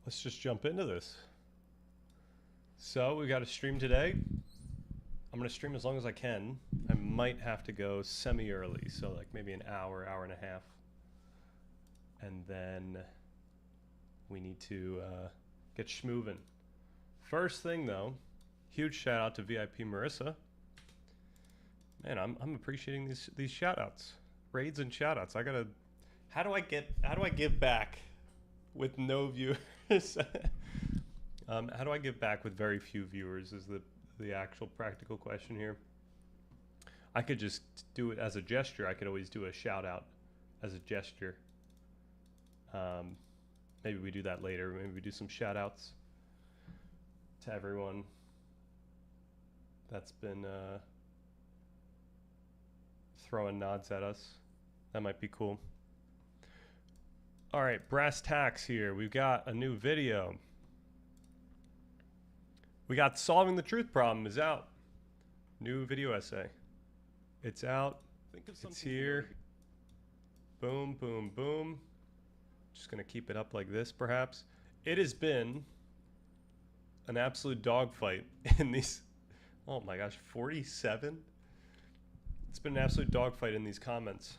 let's just jump into this. So we got a stream today. I'm gonna stream as long as I can. I might have to go semi-early, so like maybe an hour, hour and a half, and then we need to get schmoovin'. First thing though, huge shout out to VIP Marissa. Man, I'm appreciating these shout outs, raids and shout outs. I gotta. How do I give back with no viewers? How do I give back with very few viewers? Is the actual practical question here. I could just do it as a gesture. I could always do a shout out as a gesture. Maybe we do that later. Maybe we do some shout outs to everyone that's been throwing nods at us. That might be cool. All right, brass tacks here. We've got a new video. We got Solving the Truth Problem is out. New video essay. It's out. It's here. Boom, boom, boom. Just going to keep it up like this, perhaps. It has been an absolute dogfight in these. Oh my gosh, 47? It's been an absolute dogfight in these comments.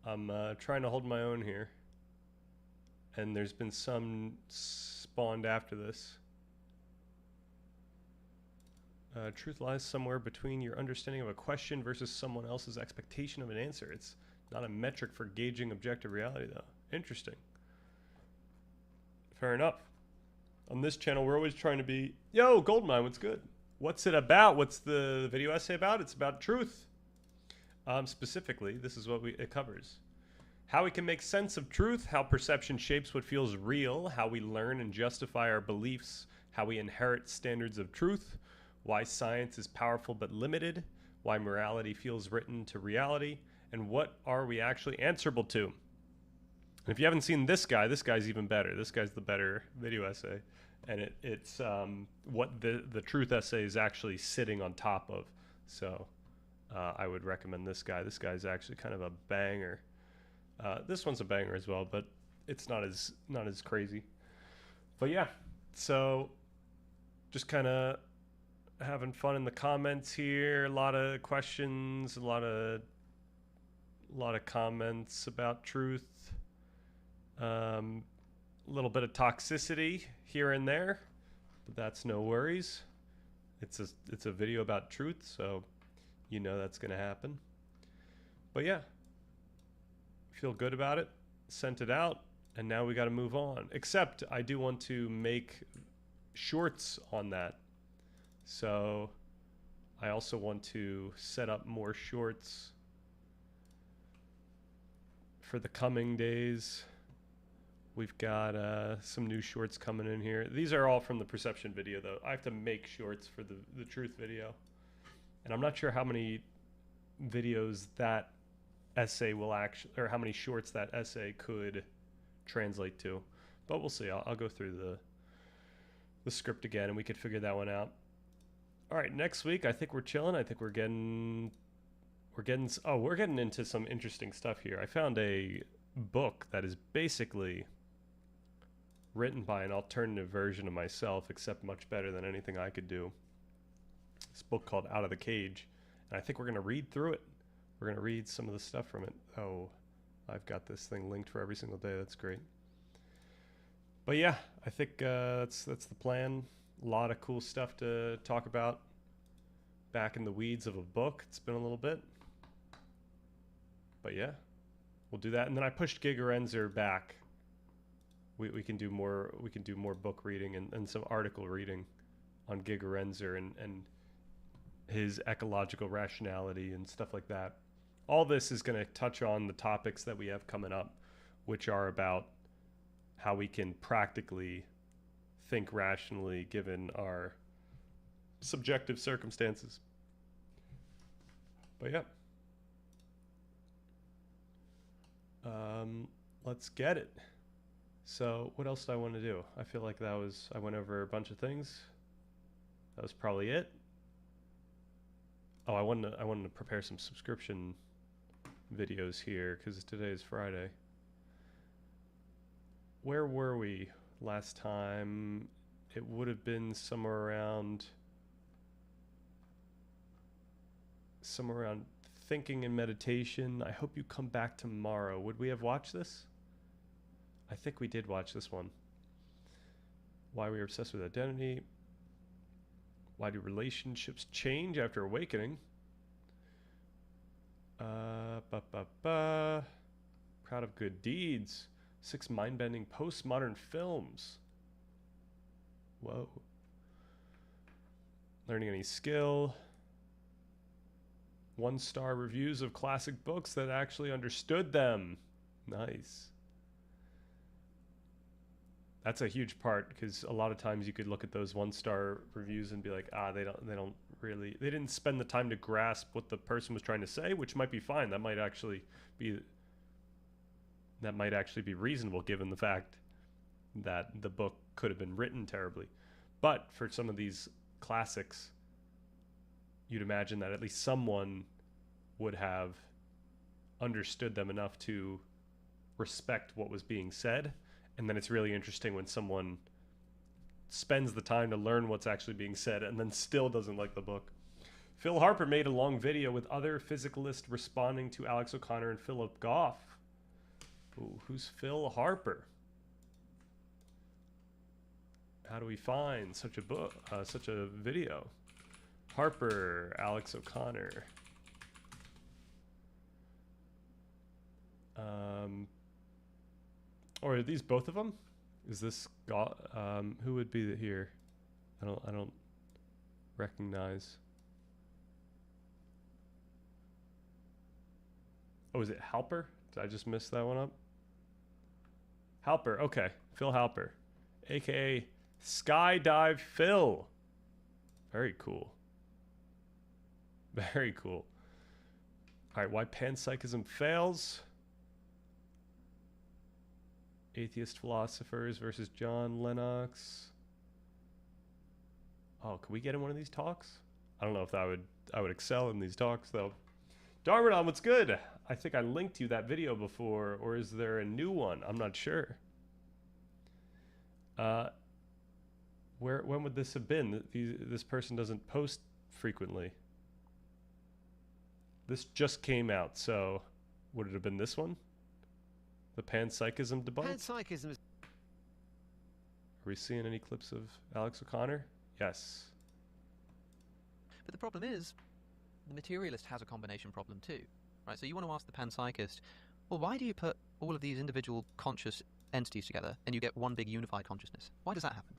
I'm trying to hold my own here. And there's been some spawned after this. Truth lies somewhere between your understanding of a question versus someone else's expectation of an answer. It's not a metric for gauging objective reality, though. Interesting. Fair enough. On this channel, we're always trying to be, yo, Goldmine, what's good? What's it about? What's the video essay about? It's about truth. Specifically, this is what it covers. How we can make sense of truth, how perception shapes what feels real, how we learn and justify our beliefs, how we inherit standards of truth, why science is powerful but limited, why morality feels written to reality, and what are we actually answerable to. And if you haven't seen this guy's even better. This guy's the better video essay. And it's what the truth essay is actually sitting on top of. So I would recommend this guy. This guy's actually kind of a banger. This one's a banger as well, but it's not as crazy. But yeah, so just kind of having fun in the comments here. A lot of questions, a lot of comments about truth. A little bit of toxicity here and there, but that's no worries. It's a video about truth, so you know that's gonna happen. But yeah, feel good about it. Sent it out, and now we got to move on. Except I do want to make shorts on that. So I also want to set up more shorts for the coming days. We've got some new shorts coming in here. These are all from the perception video, though. I have to make shorts for the truth video. And I'm not sure how many videos that essay will actually, or how many shorts that essay could translate to. But we'll see. I'll go through the script again, and we could figure that one out. All right, next week, I think we're chilling. I think we're getting into some interesting stuff here. I found a book that is basically written by an alternative version of myself, except much better than anything I could do. This book called Out of the Cage, and I think we're going to read through it. We're going to read some of the stuff from it. Oh, I've got this thing linked for every single day. That's great. But yeah, I think that's the plan. A lot of cool stuff to talk about. Back in the weeds of a book. It's been a little bit. But yeah, we'll do that. And then I pushed Giga Renzer back. We can do more book reading and some article reading on Giga Renzer and his ecological rationality and stuff like that. All this is going to touch on the topics that we have coming up, which are about how we can practically think rationally given our subjective circumstances. But yeah. Let's get it. So what else do I want to do? I feel like I went over a bunch of things. That was probably it. Oh, I wanted to prepare some subscription videos here because today is Friday. where were we last time? It would have been somewhere around thinking and meditation. I hope you come back tomorrow. Would we have watched this? I think we did watch this one. Why we are obsessed with identity. Why do relationships change after awakening? Proud of good deeds. 6 mind-bending postmodern films. Whoa. Learning any skill. 1-star reviews of classic books that actually understood them. Nice. That's a huge part, because a lot of times you could look at those 1-star reviews and be like, they didn't spend the time to grasp what the person was trying to say, which might be fine. That might actually be reasonable, given the fact that the book could have been written terribly. But for some of these classics, you'd imagine that at least someone would have understood them enough to respect what was being said. And then it's really interesting when someone spends the time to learn what's actually being said and then still doesn't like the book. Phil Harper made a long video with other physicalists responding to Alex O'Connor and Philip Goff. Ooh, who's Phil Harper? How do we find such a book, such a video? Harper, Alex O'Connor. Or are these both of them? Is this who would be here? I don't recognize. Oh, is it Halper? Did I just miss that one up? Halper, okay. Phil Halper, aka Skydive Phil. Very cool. Very cool. All right, why panpsychism fails. Atheist philosophers versus John Lennox. Oh, can we get in one of these talks? I don't know if I would excel in these talks though. Darmadon, what's good? I think I linked you that video before, or is there a new one? I'm not sure. When would this have been? This person doesn't post frequently. This just came out, so would it have been this one? The panpsychism debunk? Panpsychism is... Are we seeing any clips of Alex O'Connor? Yes. But the problem is, the materialist has a combination problem too. Right? So you want to ask the panpsychist, well, why do you put all of these individual conscious entities together and you get one big unified consciousness? Why does that happen?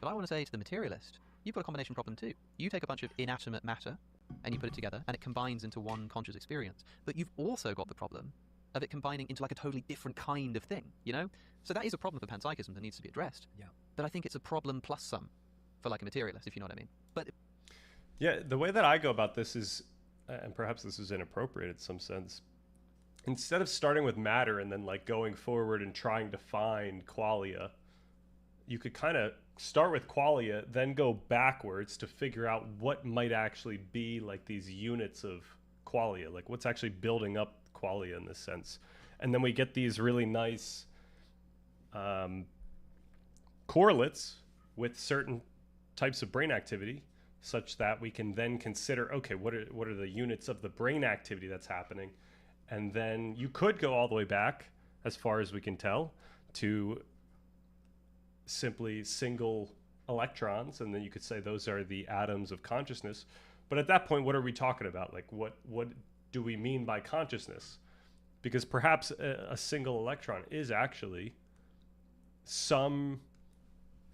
But I want to say to the materialist, you've got a combination problem too. You take a bunch of inanimate matter and you put it together and it combines into one conscious experience. But you've also got the problem of it combining into like a totally different kind of thing, you know? So that is a problem for panpsychism that needs to be addressed. Yeah. But I think it's a problem plus some for like a materialist, if you know what I mean. But yeah, the way that I go about this is, and perhaps this is inappropriate in some sense, instead of starting with matter and then like going forward and trying to find qualia, you could kind of start with qualia, then go backwards to figure out what might actually be like these units of qualia, like what's actually building up qualia in this sense. And then we get these really nice correlates with certain types of brain activity, such that we can then consider, okay, what are the units of the brain activity that's happening? And then you could go all the way back, as far as we can tell, to simply single electrons, and then you could say those are the atoms of consciousness. But at that point, what are we talking about? Like, what do we mean by consciousness? Because perhaps a single electron is actually some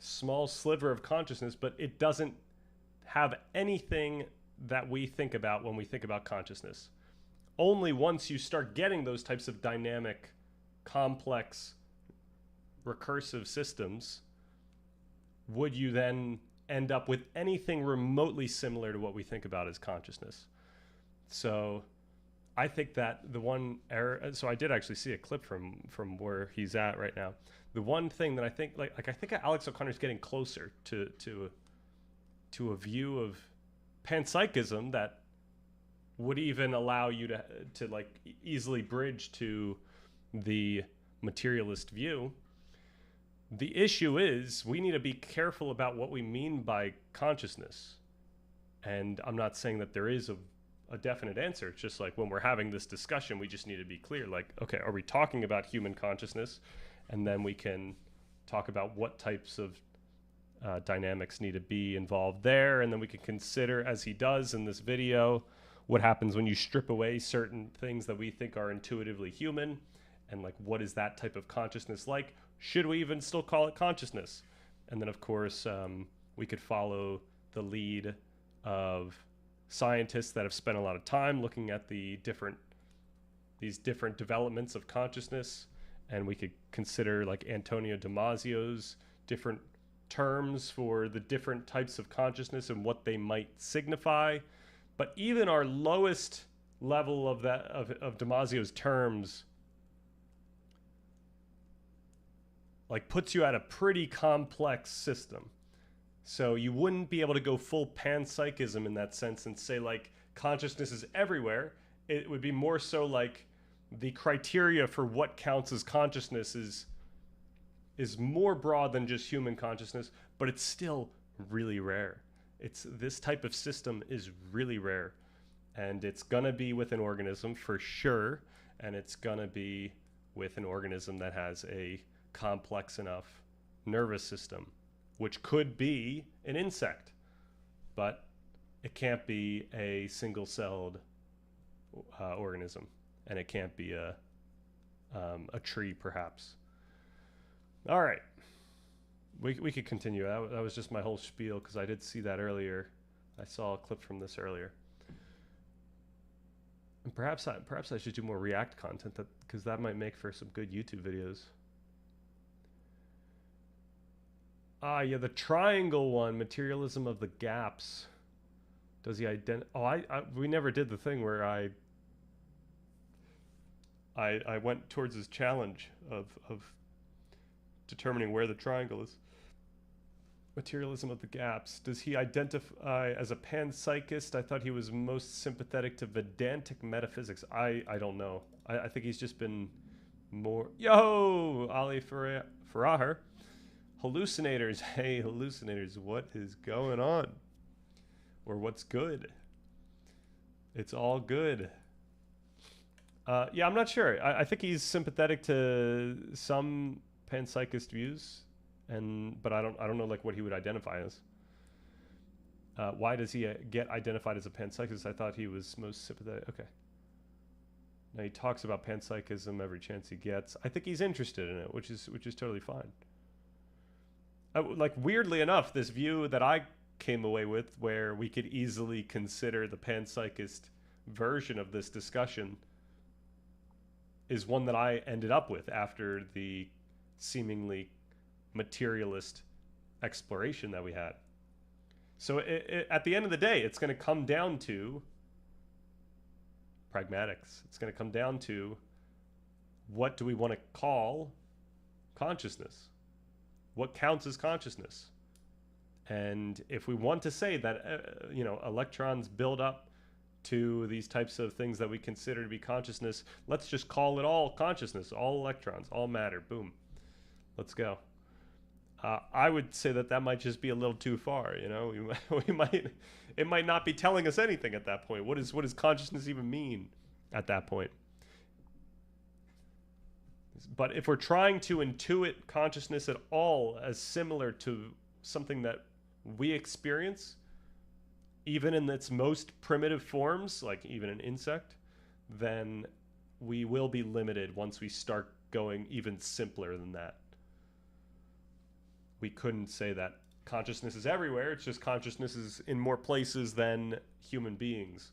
small sliver of consciousness, but it doesn't have anything that we think about when we think about consciousness. Only once you start getting those types of dynamic, complex, recursive systems would you then end up with anything remotely similar to what we think about as consciousness. So I think that the one error, so I did actually see a clip from where he's at right now. The one thing that I think, like I think Alex O'Connor's getting closer to a view of panpsychism that would even allow you to like easily bridge to the materialist view. The issue is we need to be careful about what we mean by consciousness. And I'm not saying that there is a definite answer. It's just like when we're having this discussion, we just need to be clear. Like, okay, are we talking about human consciousness? And then we can talk about what types of dynamics need to be involved there. And then we can consider, as he does in this video, what happens when you strip away certain things that we think are intuitively human. And like, what is that type of consciousness like? Should we even still call it consciousness? And then, of course, we could follow the lead of scientists that have spent a lot of time looking at these different developments of consciousness, and we could consider like Antonio Damasio's different terms for the different types of consciousness and what they might signify. But even our lowest level of that of Damasio's terms like puts you at a pretty complex system. So you wouldn't be able to go full panpsychism in that sense and say like consciousness is everywhere. It would be more so like the criteria for what counts as consciousness is more broad than just human consciousness, but it's still really rare. This type of system is really rare, and it's gonna be with an organism for sure, and it's gonna be with an organism that has a complex enough nervous system, which could be an insect, but it can't be a single-celled organism, and it can't be a tree, perhaps. All right, we could continue. That was just my whole spiel because I did see that earlier. I saw a clip from this earlier, and perhaps I should do more React content because that might make for some good YouTube videos. Yeah, the triangle one, materialism of the gaps. Does he we never did the thing where I went towards his challenge of determining where the triangle is. Materialism of the gaps. Does he identify as a panpsychist? I thought he was most sympathetic to Vedantic metaphysics. I don't know. I think he's just been more... Yo! Ali Farahar. Hallucinators. Hey, hallucinators. What is going on? Or what's good? It's all good. Yeah, I'm not sure. I think he's sympathetic to some panpsychist views, but I don't know like what he would identify as. Why does he get identified as a panpsychist? I thought he was most sympathetic. Okay. Now he talks about panpsychism every chance he gets. I think he's interested in it, which is totally fine. Like weirdly enough, this view that I came away with, where we could easily consider the panpsychist version of this discussion, is one that I ended up with after the seemingly materialist exploration that we had. So at the end of the day, it's going to come down to pragmatics. It's going to come down to what do we want to call consciousness? What counts as consciousness? And if we want to say that, electrons build up to these types of things that we consider to be consciousness, let's just call it all consciousness, all electrons, all matter, boom. Let's go. I would say that might just be a little too far, it might not be telling us anything at that point. What does consciousness even mean at that point? But if we're trying to intuit consciousness at all as similar to something that we experience, even in its most primitive forms, like even an insect, then we will be limited once we start going even simpler than that. We couldn't say that consciousness is everywhere. It's just consciousness is in more places than human beings.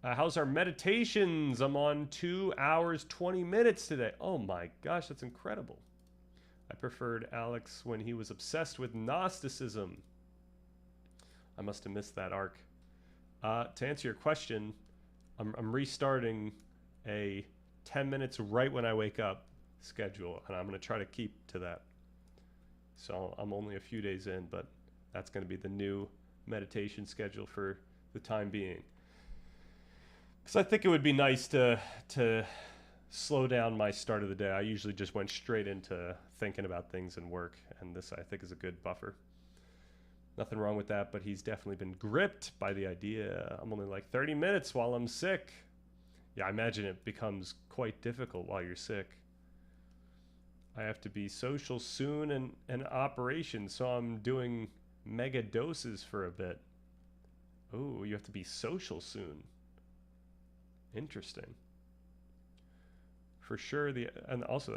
How's our meditations? I'm on 2 hours, 20 minutes today. Oh my gosh, that's incredible. I preferred Alex when he was obsessed with Gnosticism. I must have missed that arc. To answer your question, I'm restarting a 10 minutes right when I wake up schedule, and I'm going to try to keep to that. So I'm only a few days in, but that's going to be the new meditation schedule for the time being. Because I think it would be nice to slow down my start of the day. I usually just went straight into thinking about things and work, and this I think is a good buffer. Nothing wrong with that, but he's definitely been gripped by the idea. I'm only like 30 minutes while I'm sick. Yeah, I imagine it becomes quite difficult while you're sick. I have to be social soon and operation, so I'm doing mega doses for a bit. Oh, you have to be social soon. Interesting. For sure, and also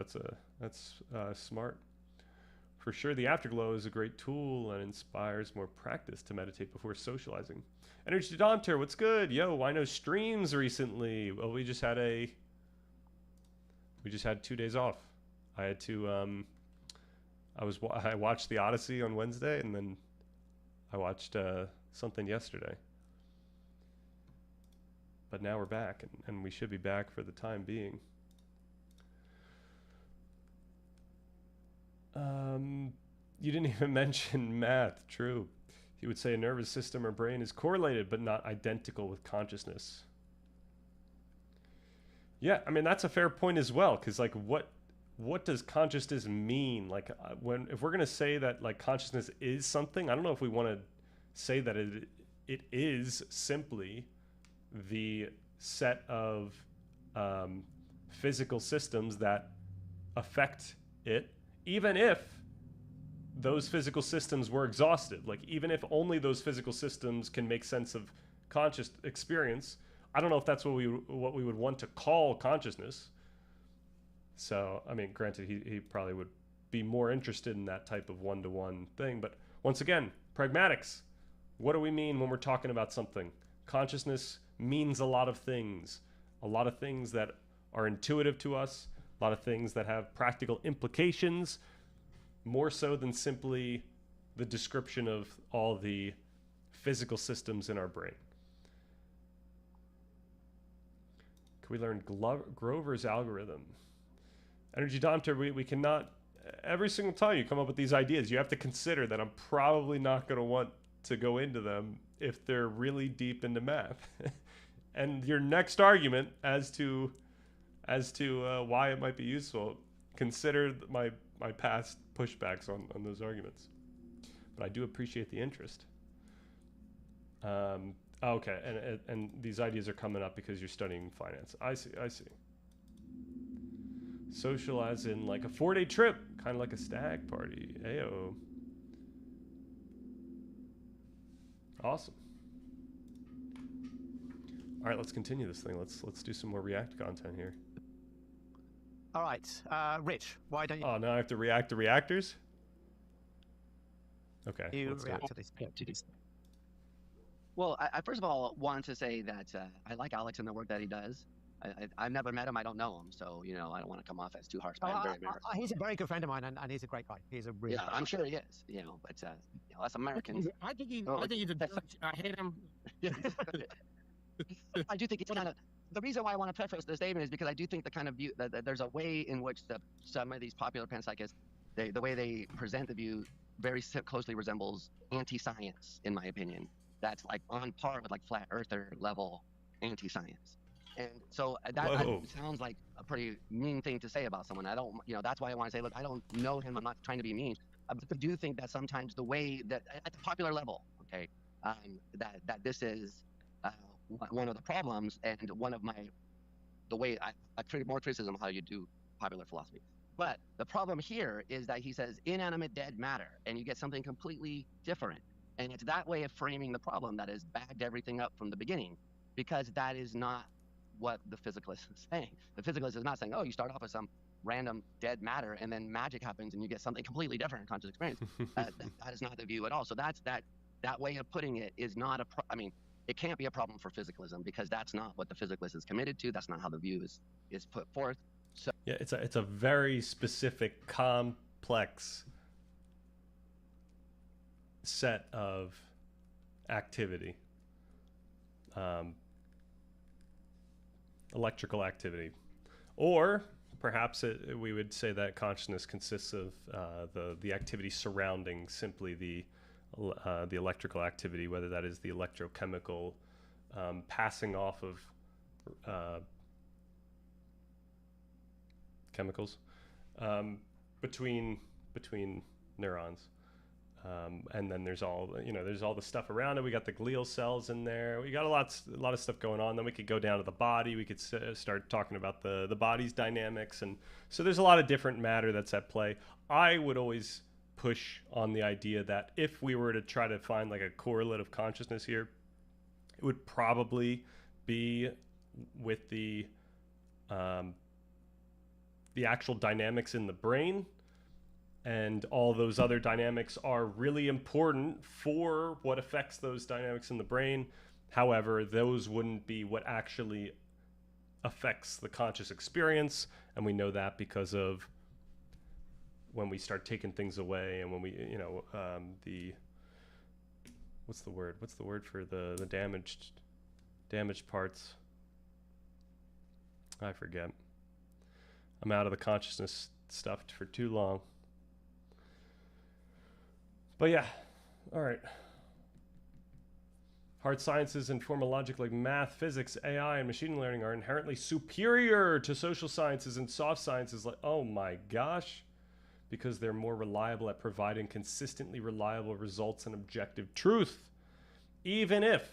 that's smart. For sure, the Afterglow is a great tool and inspires more practice to meditate before socializing. Energy Domter, what's good? Yo, I know streams recently. Well, we just had 2 days off. I had to I watched the Odyssey on Wednesday, and then I watched something yesterday. But now we're back, and we should be back for the time being. You didn't even mention math. True. He would say a nervous system or brain is correlated but not identical with consciousness. Yeah, I mean that's a fair point as well, because like what does consciousness mean? Like if we're gonna say that like consciousness is something, I don't know if we want to say that it is simply the set of physical systems that affect it, even if those physical systems were exhausted. Like even if only those physical systems can make sense of conscious experience, I don't know if that's what we would want to call consciousness. So I mean, granted, he probably would be more interested in that type of one-to-one thing, but once again, pragmatics. What do we mean when we're talking about something? Consciousness means a lot of things that are intuitive to us, a lot of things that have practical implications, more so than simply the description of all the physical systems in our brain. Can we learn Grover's algorithm? Energy Domter, we cannot, every single time you come up with these ideas, you have to consider that I'm probably not going to want to go into them if they're really deep into math. And your next argument as to why it might be useful, consider my past pushbacks on those arguments. But I do appreciate the interest. Okay, and these ideas are coming up because you're studying finance. I see. Social as in like a 4-day trip, kind of like a stag party. Ayo. Awesome. All right, let's continue this thing. Let's do some more React content here. All right, Rich, why don't you? Oh, now I have to react to reactors? Okay. You let's do react it. to this. Well, I first of all want to say that I like Alex and the work that he does. I've never met him. I don't know him. So, I don't want to come off as too harsh, but I'm very American. He's a very good friend of mine, and he's a great guy. He's a really Yeah, I'm sure he is, but us Americans. I think he's a douche. I hate him. I do think it's kind of, the reason why I want to preface this statement is because I do think the kind of view that there's a way in which some of these popular panpsychists, the way they present the view very closely resembles anti-science, in my opinion. That's like on par with like flat earther level anti-science. And so that sounds like a pretty mean thing to say about someone. I don't, that's why I want to say, look, I don't know him. I'm not trying to be mean. But I do think that sometimes the way that at the popular level, okay, that this is one of the problems, and one of the way I treat more criticism of how you do popular philosophy. But the problem here is that he says inanimate dead matter, and you get something completely different. And it's that way of framing the problem that has bagged everything up from the beginning, because that is not what the physicalist is saying. The physicalist is not saying, oh, you start off with some random dead matter and then magic happens and you get something completely different in conscious experience. That is not the view at all. So that's that way of putting it is not it can't be a problem for physicalism, because that's not what the physicalist is committed to. That's not how the view is put forth. So yeah, it's a very specific, complex set of activity, electrical activity, or perhaps we would say that consciousness consists of the activity surrounding simply the electrical activity, whether that is the electrochemical passing off of chemicals, between neurons. And then there's all the stuff around it. We got the glial cells in there. We got a lot of stuff going on. Then we could go down to the body. We could start talking about the body's dynamics. And so there's a lot of different matter that's at play. I would always push on the idea that if we were to try to find like a correlate of consciousness here, it would probably be with the actual dynamics in the brain. And all those other dynamics are really important for what affects those dynamics in the brain. However, those wouldn't be what actually affects the conscious experience. And we know that because of when we start taking things away and when we, what's the word? What's the word for the damaged parts? I forget. I'm out of the consciousness stuff for too long. But yeah, all right. Hard sciences and formal logic like math, physics, AI, and machine learning are inherently superior to social sciences and soft sciences like, oh my gosh, because they're more reliable at providing consistently reliable results and objective truth. Even if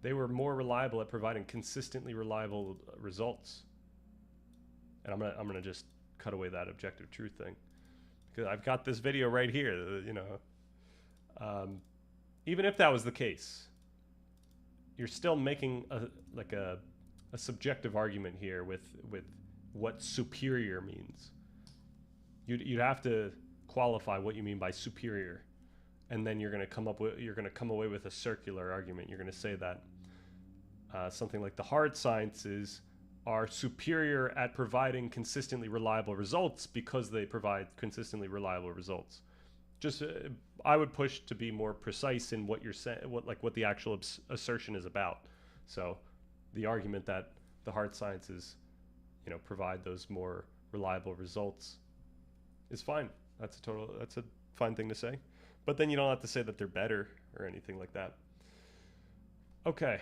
they were more reliable at providing consistently reliable results. And I'm gonna just cut away that objective truth thing. I've got this video right here, even if that was the case, you're still making a subjective argument here with what superior means. You'd have to qualify what you mean by superior, and then you're going to come away with a circular argument. You're going to say that something like the hard sciences are superior at providing consistently reliable results because they provide consistently reliable results. Just I would push to be more precise in what you're saying, what the actual assertion is about. So the argument that the hard sciences, provide those more reliable results is fine. That's a fine thing to say. But then you don't have to say that they're better or anything like that. Okay.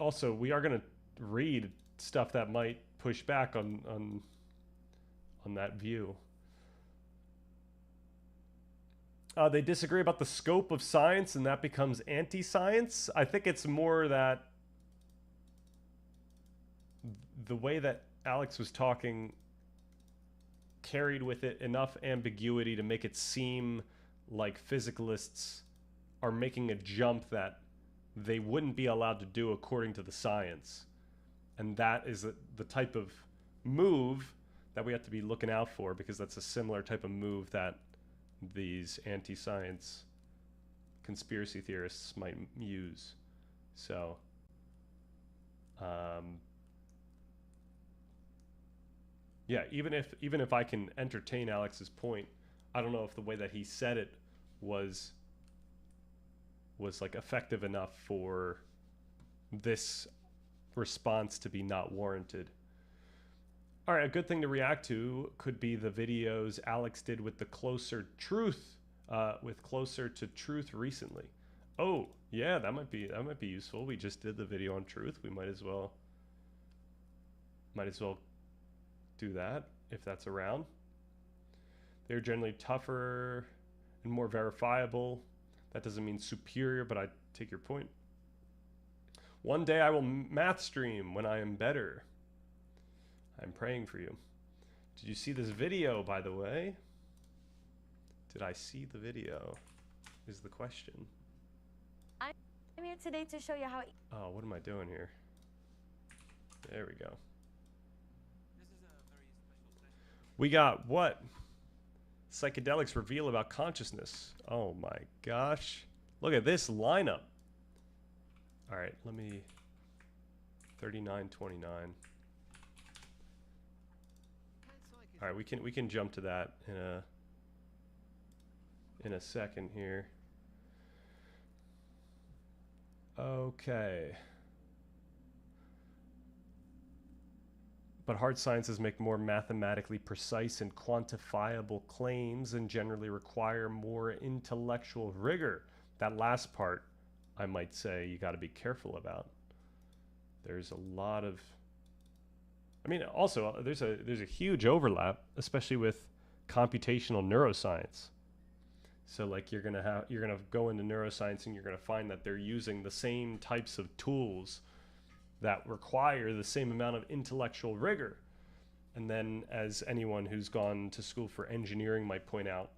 Also, we are going to read stuff that might push back on that view. They disagree about the scope of science, and that becomes anti-science. I think it's more that the way that Alex was talking carried with it enough ambiguity to make it seem like physicalists are making a jump that they wouldn't be allowed to do according to the science. And that is the type of move that we have to be looking out for, because that's a similar type of move that these anti-science conspiracy theorists might use. So, yeah, even if I can entertain Alex's point, I don't know if the way that he said it was like effective enough for this response to be not warranted. All right, a good thing to react to could be the videos Alex did with the Closer to Truth recently. Oh, yeah, that might be useful. We just did the video on truth. We might as well do that if that's around. They're generally tougher and more verifiable. That doesn't mean superior, but I take your point. One day I will math stream when I am better. I'm praying for you. Did you see this video, by the way? Did I see the video? Is the question. I'm here today to show you how... Oh, what am I doing here? There we go. We got what? Psychedelics reveal about consciousness. Oh my gosh. Look at this lineup. All right, let me... 39.29. All right, we can jump to that in a second here. Okay. But hard sciences make more mathematically precise and quantifiable claims and generally require more intellectual rigor. That last part, I might say, you got to be careful about. There's a lot of... I mean, also there's a huge overlap, especially with computational neuroscience. So like you're gonna go into neuroscience and you're gonna find that they're using the same types of tools that require the same amount of intellectual rigor. And then, as anyone who's gone to school for engineering might point out,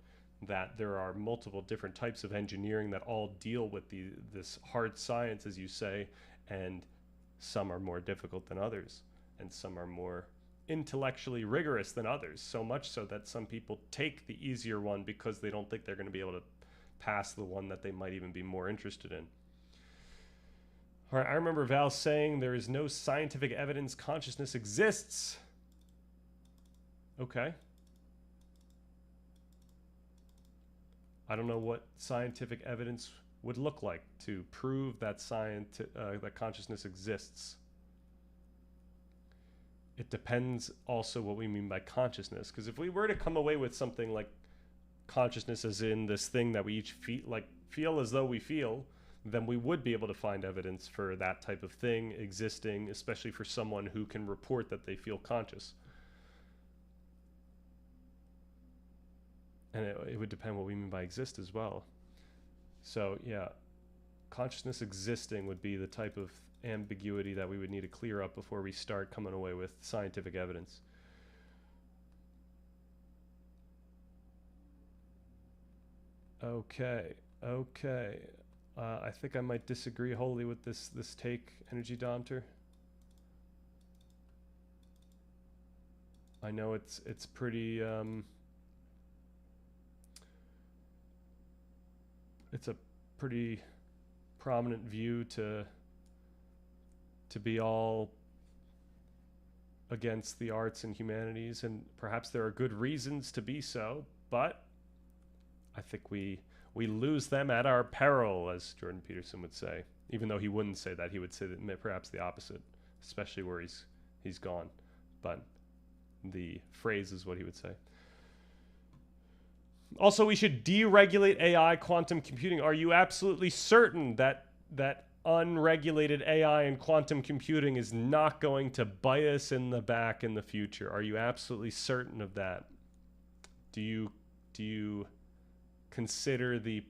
that there are multiple different types of engineering that all deal with this hard science, as you say, and some are more difficult than others, and some are more intellectually rigorous than others, so much so that some people take the easier one because they don't think they're going to be able to pass the one that they might even be more interested in. All right, I remember Val saying there is no scientific evidence consciousness exists. Okay. I don't know what scientific evidence would look like to prove that that consciousness exists. It depends also what we mean by consciousness, because if we were to come away with something like consciousness as in this thing that we each feel as though we feel, then we would be able to find evidence for that type of thing existing, especially for someone who can report that they feel conscious. And it would depend what we mean by exist as well. So yeah, consciousness existing would be the type of ambiguity that we would need to clear up before we start coming away with scientific evidence. Okay. I think I might disagree wholly with this take, Energy Domter. I know it's pretty it's a pretty prominent view to be all against the arts and humanities, and perhaps there are good reasons to be so, but I think we lose them at our peril, as Jordan Peterson would say. Even though he wouldn't say that, he would say that perhaps the opposite, especially where he's gone. But the phrase is what he would say. Also, we should deregulate AI, quantum computing. Are you absolutely certain that unregulated AI and quantum computing is not going to bite us in the back in the future? Are you absolutely certain of that? Do you consider the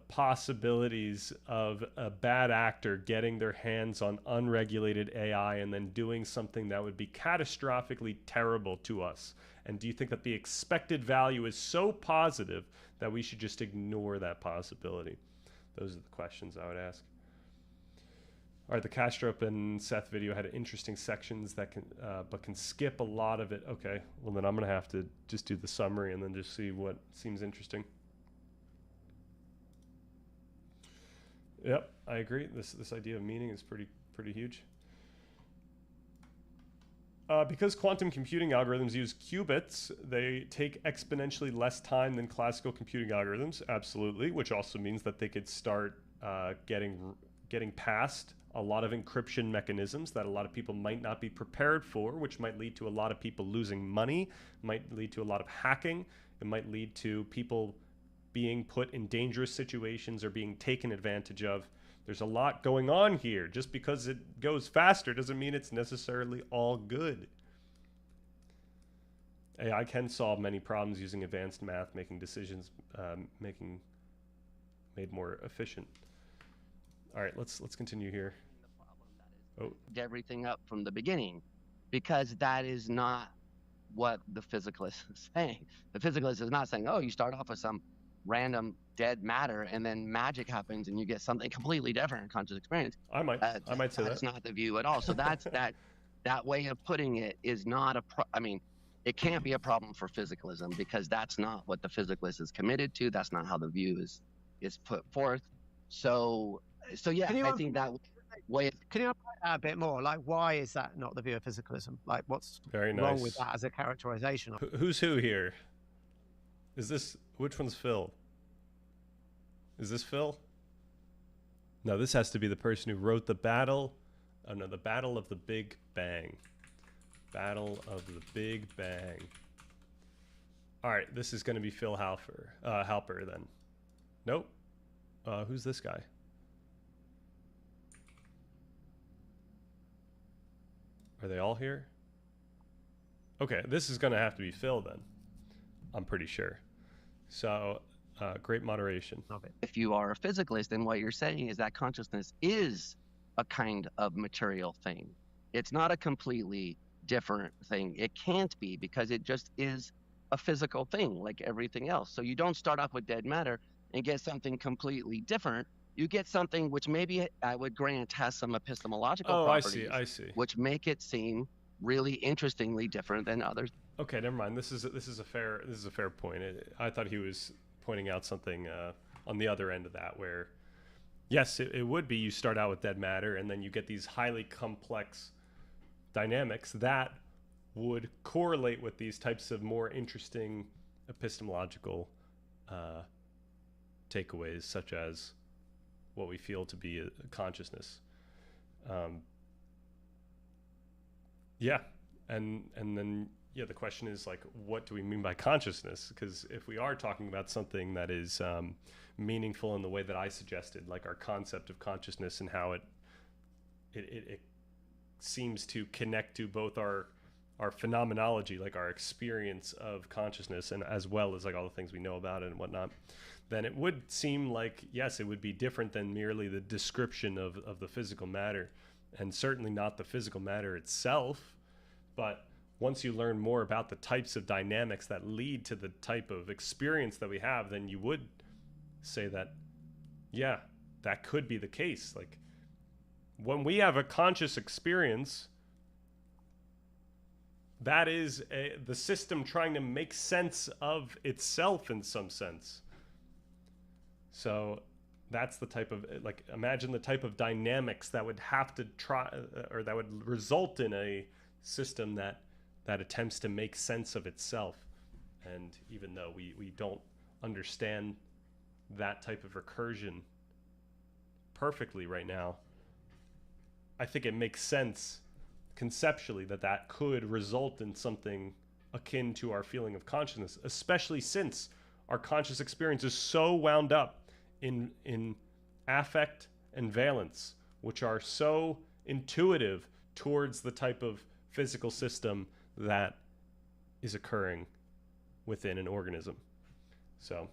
possibilities of a bad actor getting their hands on unregulated AI and then doing something that would be catastrophically terrible to us? And do you think that the expected value is so positive that we should just ignore that possibility? Those are the questions I would ask. All right, the Kastrup and Seth video had interesting sections that can skip a lot of it. Okay, well then I'm gonna have to just do the summary and then just see what seems interesting. Yep, I agree. This idea of meaning is pretty huge. Because quantum computing algorithms use qubits, they take exponentially less time than classical computing algorithms. Absolutely, which also means that they could start getting past a lot of encryption mechanisms that a lot of people might not be prepared for, which might lead to a lot of people losing money, might lead to a lot of hacking. It might lead to people being put in dangerous situations or being taken advantage of. There's a lot going on here. Just because it goes faster doesn't mean it's necessarily all good. AI can solve many problems using advanced math, making decisions made more efficient. All right, let's continue here. Oh, everything up from the beginning, because that is not what the physicalist is saying. The physicalist is not saying, oh, you start off with some random dead matter and then magic happens and you get something completely different in conscious experience. I might say that. That's not the view at all. So that's that way of putting it is not I mean, it can't be a problem for physicalism, because that's not what the physicalist is committed to. That's not how the view is put forth. So yeah, I think that way. Can you unpack that a bit more? Like, why is that not the view of physicalism? Like, what's wrong with that as a characterization? Who's who here? Which one's Phil? Is this Phil? No, this has to be the person who wrote the Battle. Oh no, the Battle of the Big Bang. Battle of the Big Bang. All right, this is going to be Phil Halper then. Nope. Who's this guy? Are they all here? Okay, this is going to have to be Phil then. I'm pretty sure. So, great moderation. If you are a physicalist, then what you're saying is that consciousness is a kind of material thing. It's not a completely different thing. It can't be, because it just is a physical thing like everything else. So you don't start off with dead matter and get something completely different. You get something which maybe I would grant has some epistemological properties. I see. Which make it seem really interestingly different than others. Okay, never mind. This is a fair point. I thought he was pointing out something on the other end of that, where yes, it would be you start out with dead matter and then you get these highly complex dynamics that would correlate with these types of more interesting epistemological takeaways, such as what we feel to be a consciousness. Yeah, and then the question is, like, what do we mean by consciousness? Because if we are talking about something that is meaningful in the way that I suggested, like our concept of consciousness and how it seems to connect to both our phenomenology, like our experience of consciousness, and as well as like all the things we know about it and whatnot, then it would seem like, yes, it would be different than merely the description of the physical matter, and certainly not the physical matter itself. But once you learn more about the types of dynamics that lead to the type of experience that we have, then you would say that, yeah, that could be the case. Like, when we have a conscious experience, that is the system trying to make sense of itself in some sense. So that's the type of, like, imagine the type of dynamics that would have to try, or that would result in a system that attempts to make sense of itself. And even though we don't understand that type of recursion perfectly right now, I think it makes sense conceptually that could result in something akin to our feeling of consciousness, especially since our conscious experience is so wound up in affect and valence, which are so intuitive towards the type of physical system that is occurring within an organism. So,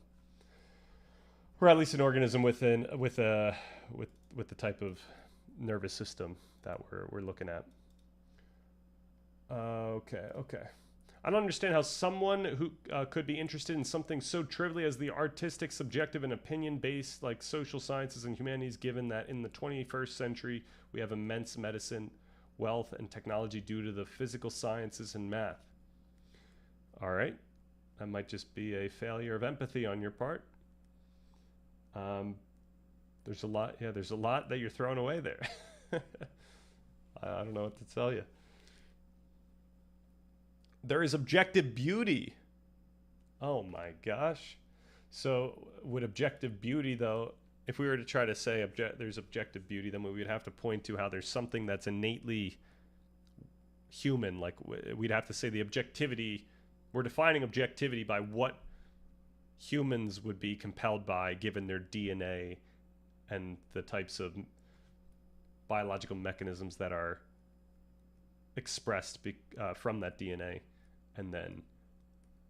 or at least an organism with the type of nervous system that we're looking at. Okay. I don't understand how someone who could be interested in something so trivially as the artistic, subjective, and opinion-based, like social sciences and humanities, given that in the 21st century we have immense medicine, wealth, and technology due to the physical sciences and math. All right. That might just be a failure of empathy on your part. There's a lot that you're throwing away there. I don't know what to tell you. There is objective beauty. Oh my gosh. So would objective beauty, though, if we were to try to say there's objective beauty, then we would have to point to how there's something that's innately human. Like, we'd have to say the objectivity, we're defining objectivity by what humans would be compelled by given their DNA and the types of biological mechanisms that are expressed from that DNA. And then,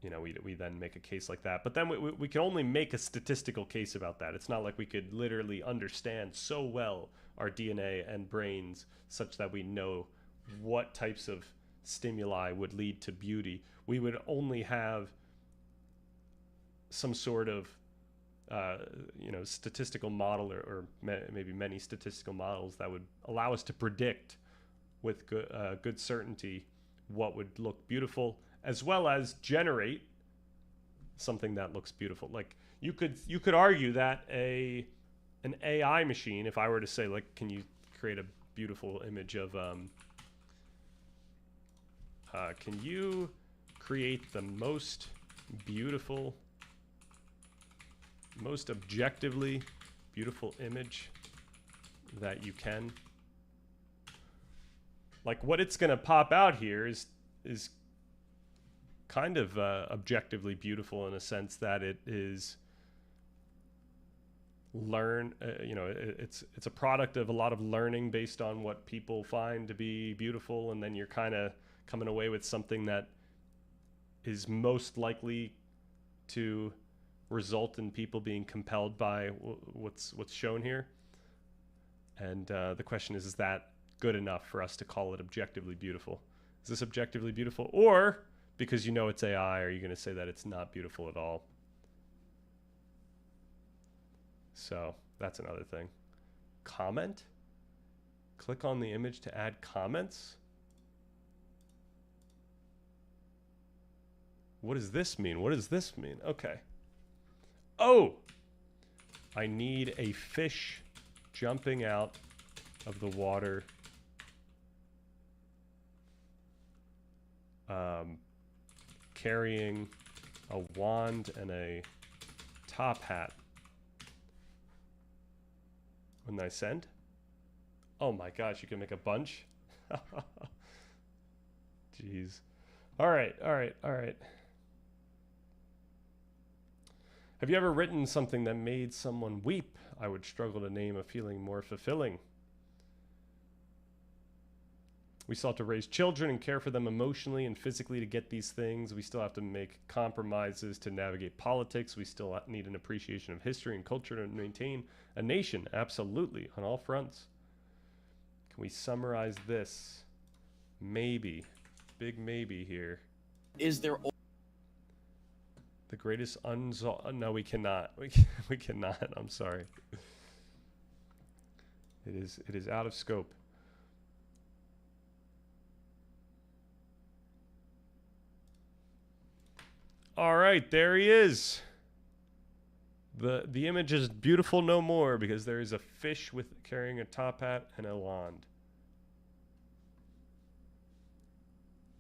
we then make a case like that. But then we can only make a statistical case about that. It's not like we could literally understand so well our DNA and brains such that we know what types of stimuli would lead to beauty. We would only have some sort of statistical model or maybe many statistical models that would allow us to predict with good certainty what would look beautiful, as well as generate something that looks beautiful. Like, you could argue that an AI machine, if I were to say, like, can you create a beautiful image of can you create the most beautiful, most objectively beautiful image that you can? Like, what it's going to pop out here is kind of objectively beautiful in a sense that it is it's a product of a lot of learning based on what people find to be beautiful, and then you're kind of coming away with something that is most likely to result in people being compelled by what's shown here. And the question is that good enough for us to call it objectively beautiful? Is this objectively beautiful? Or, because you know it's AI, are you going to say that it's not beautiful at all? So that's another thing. Comment? Click on the image to add comments? What does this mean? What does this mean? Okay. Oh! I need a fish jumping out of the water. Carrying a wand and a top hat. When I send? Oh my gosh, you can make a bunch? Jeez. Alright. Have you ever written something that made someone weep? I would struggle to name a feeling more fulfilling. We still have to raise children and care for them emotionally and physically to get these things. We still have to make compromises to navigate politics. We still need an appreciation of history and culture to maintain a nation. Absolutely, on all fronts. Can we summarize this? Maybe. Big maybe here. Is there... The greatest no, we cannot. We cannot. I'm sorry. It is out of scope. All right, there he is. The image is beautiful no more because there is a fish with carrying a top hat and a wand.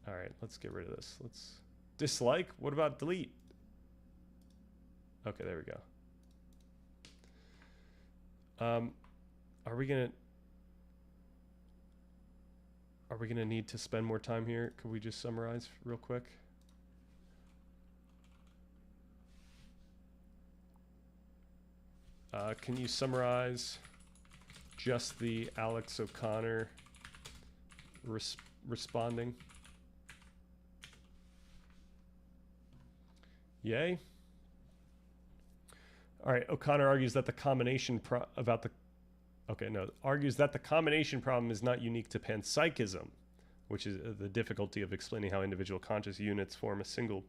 All right, let's get rid of this. Let's dislike. What about delete? Okay, there we go. Are we gonna need to spend more time here? Could we just summarize real quick? Can you summarize just the Alex O'Connor responding? Yay. All right, O'Connor argues that the combination argues that the combination problem is not unique to panpsychism, which is the difficulty of explaining how individual conscious units form a single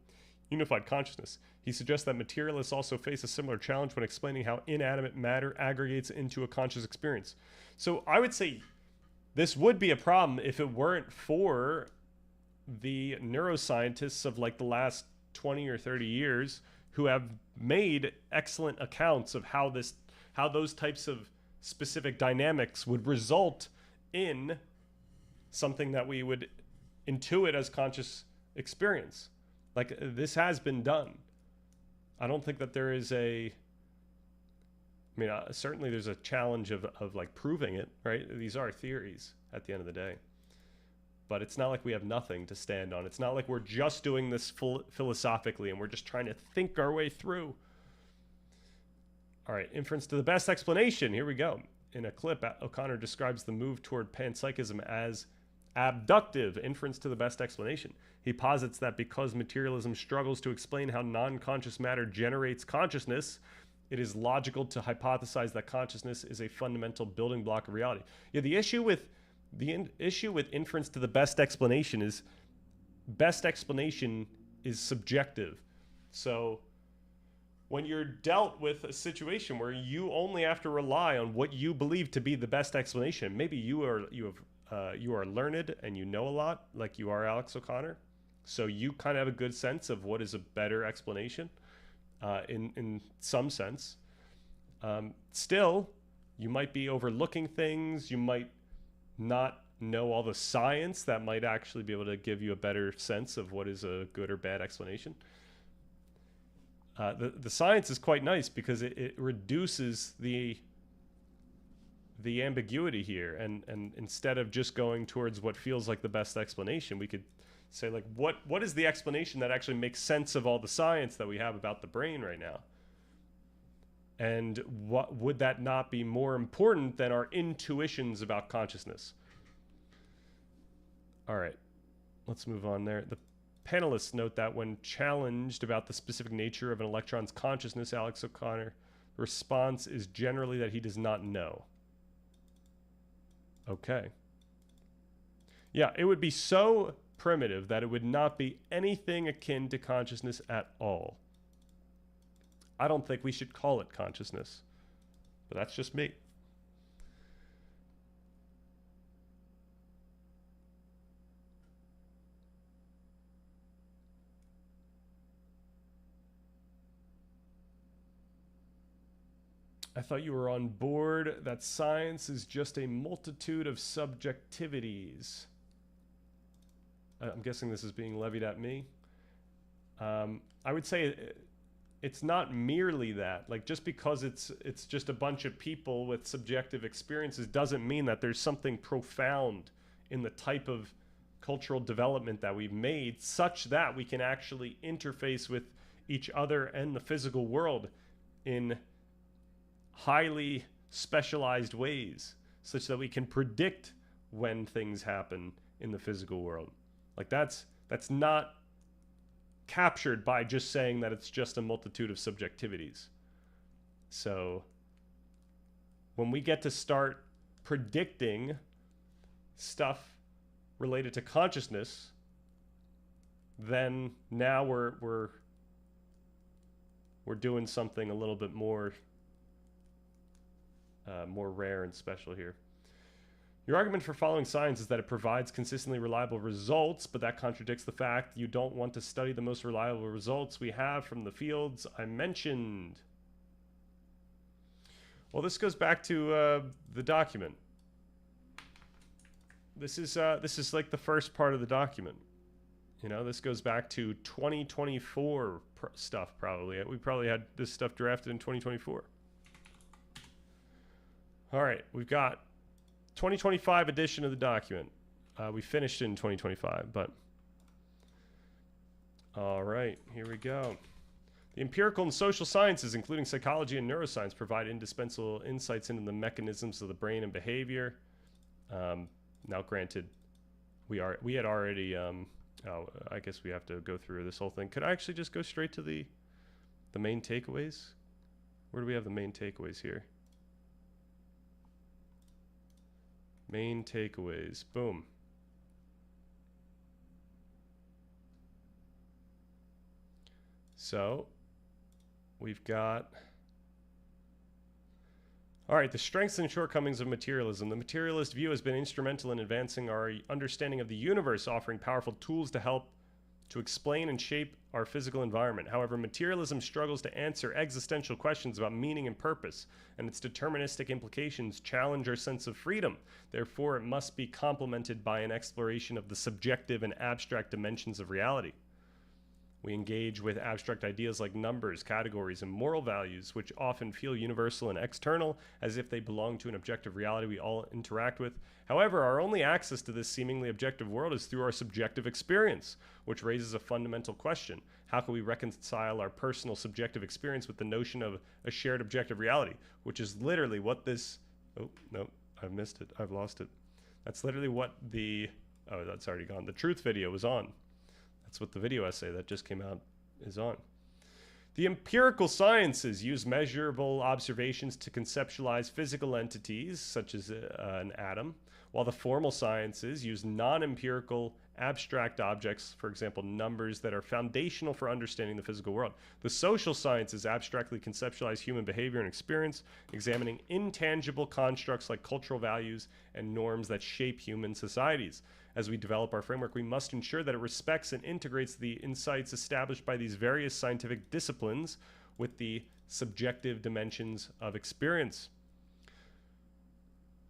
unified consciousness. He suggests that materialists also face a similar challenge when explaining how inanimate matter aggregates into a conscious experience. So I would say this would be a problem if it weren't for the neuroscientists of like the last 20 or 30 years who have made excellent accounts of how those types of specific dynamics would result in something that we would intuit as conscious experience. Like, this has been done. I don't think that there is certainly there's a challenge of like proving it, right? These are theories at the end of the day. But it's not like we have nothing to stand on. It's not like we're just doing this philosophically and we're just trying to think our way through. All right, inference to the best explanation. Here we go. In a clip, O'Connor describes the move toward panpsychism as abductive. Inference to the best explanation. He posits that because materialism struggles to explain how non-conscious matter generates consciousness, it is logical to hypothesize that consciousness is a fundamental building block of reality. Yeah, the issue with inference to the best explanation is subjective. So when you're dealt with a situation where you only have to rely on what you believe to be the best explanation, maybe you are learned and you know a lot, like you are Alex O'Connor, so you kind of have a good sense of what is a better explanation in some sense. Still, you might be overlooking things. You might not know all the science that might actually be able to give you a better sense of what is a good or bad explanation. The science is quite nice because it reduces the ambiguity here, and instead of just going towards what feels like the best explanation, we could say, like, what is the explanation that actually makes sense of all the science that we have about the brain right now? And what would that not be more important than our intuitions about consciousness? All right, let's move on there. Panelists note that when challenged about the specific nature of an electron's consciousness, Alex O'Connor, the response is generally that he does not know. Okay. Yeah, it would be so primitive that it would not be anything akin to consciousness at all. I don't think we should call it consciousness, but that's just me. I thought you were on board that science is just a multitude of subjectivities. I'm guessing this is being levied at me. I would say it's not merely that. Like, just because it's just a bunch of people with subjective experiences doesn't mean that there's something profound in the type of cultural development that we've made such that we can actually interface with each other and the physical world in highly specialized ways, such that we can predict when things happen in the physical world. Like, that's not captured by just saying that it's just a multitude of subjectivities. So when we get to start predicting stuff related to consciousness, then now we're doing something a little bit more rare and special here. Your argument for following science is that it provides consistently reliable results, but that contradicts the fact you don't want to study the most reliable results we have from the fields I mentioned. Well, this goes back to the document. This is like the first part of the document. You know, this goes back to 2024 stuff probably. We probably had this stuff drafted in 2024. All right, we've got 2025 edition of the document. We finished it in 2025, but all right, here we go. The empirical and social sciences, including psychology and neuroscience, provide indispensable insights into the mechanisms of the brain and behavior. Now, granted, we had already. I guess we have to go through this whole thing. Could I actually just go straight to the main takeaways? Where do we have the main takeaways here? Main takeaways. Boom. So we've got, all right, the strengths and shortcomings of materialism. The materialist view has been instrumental in advancing our understanding of the universe, offering powerful tools to help to explain and shape our physical environment. However, materialism struggles to answer existential questions about meaning and purpose, and its deterministic implications challenge our sense of freedom. Therefore, it must be complemented by an exploration of the subjective and abstract dimensions of reality. We engage with abstract ideas like numbers, categories, and moral values, which often feel universal and external, as if they belong to an objective reality we all interact with. However, our only access to this seemingly objective world is through our subjective experience, which raises a fundamental question. How can we reconcile our personal subjective experience with the notion of a shared objective reality, which is literally what this... Oh, no, I've missed it. I've lost it. That's literally what the... Oh, that's already gone. The truth video was on. That's what the video essay that just came out is on. The empirical sciences use measurable observations to conceptualize physical entities, such as an atom, while the formal sciences use non-empirical abstract objects, for example, numbers, that are foundational for understanding the physical world. The social sciences abstractly conceptualize human behavior and experience, examining intangible constructs like cultural values and norms that shape human societies. As we develop our framework, we must ensure that it respects and integrates the insights established by these various scientific disciplines with the subjective dimensions of experience.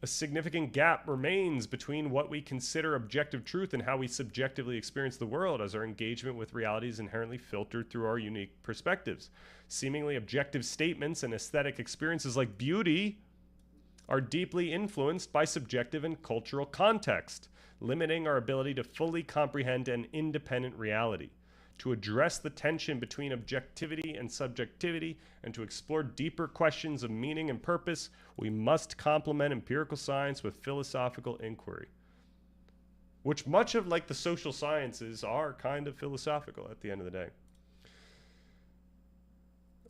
A significant gap remains between what we consider objective truth and how we subjectively experience the world, as our engagement with reality is inherently filtered through our unique perspectives. Seemingly objective statements and aesthetic experiences like beauty are deeply influenced by subjective and cultural context, limiting our ability to fully comprehend an independent reality. To address the tension between objectivity and subjectivity, and to explore deeper questions of meaning and purpose, we must complement empirical science with philosophical inquiry. which much of like the social sciences are kind of philosophical at the end of the day.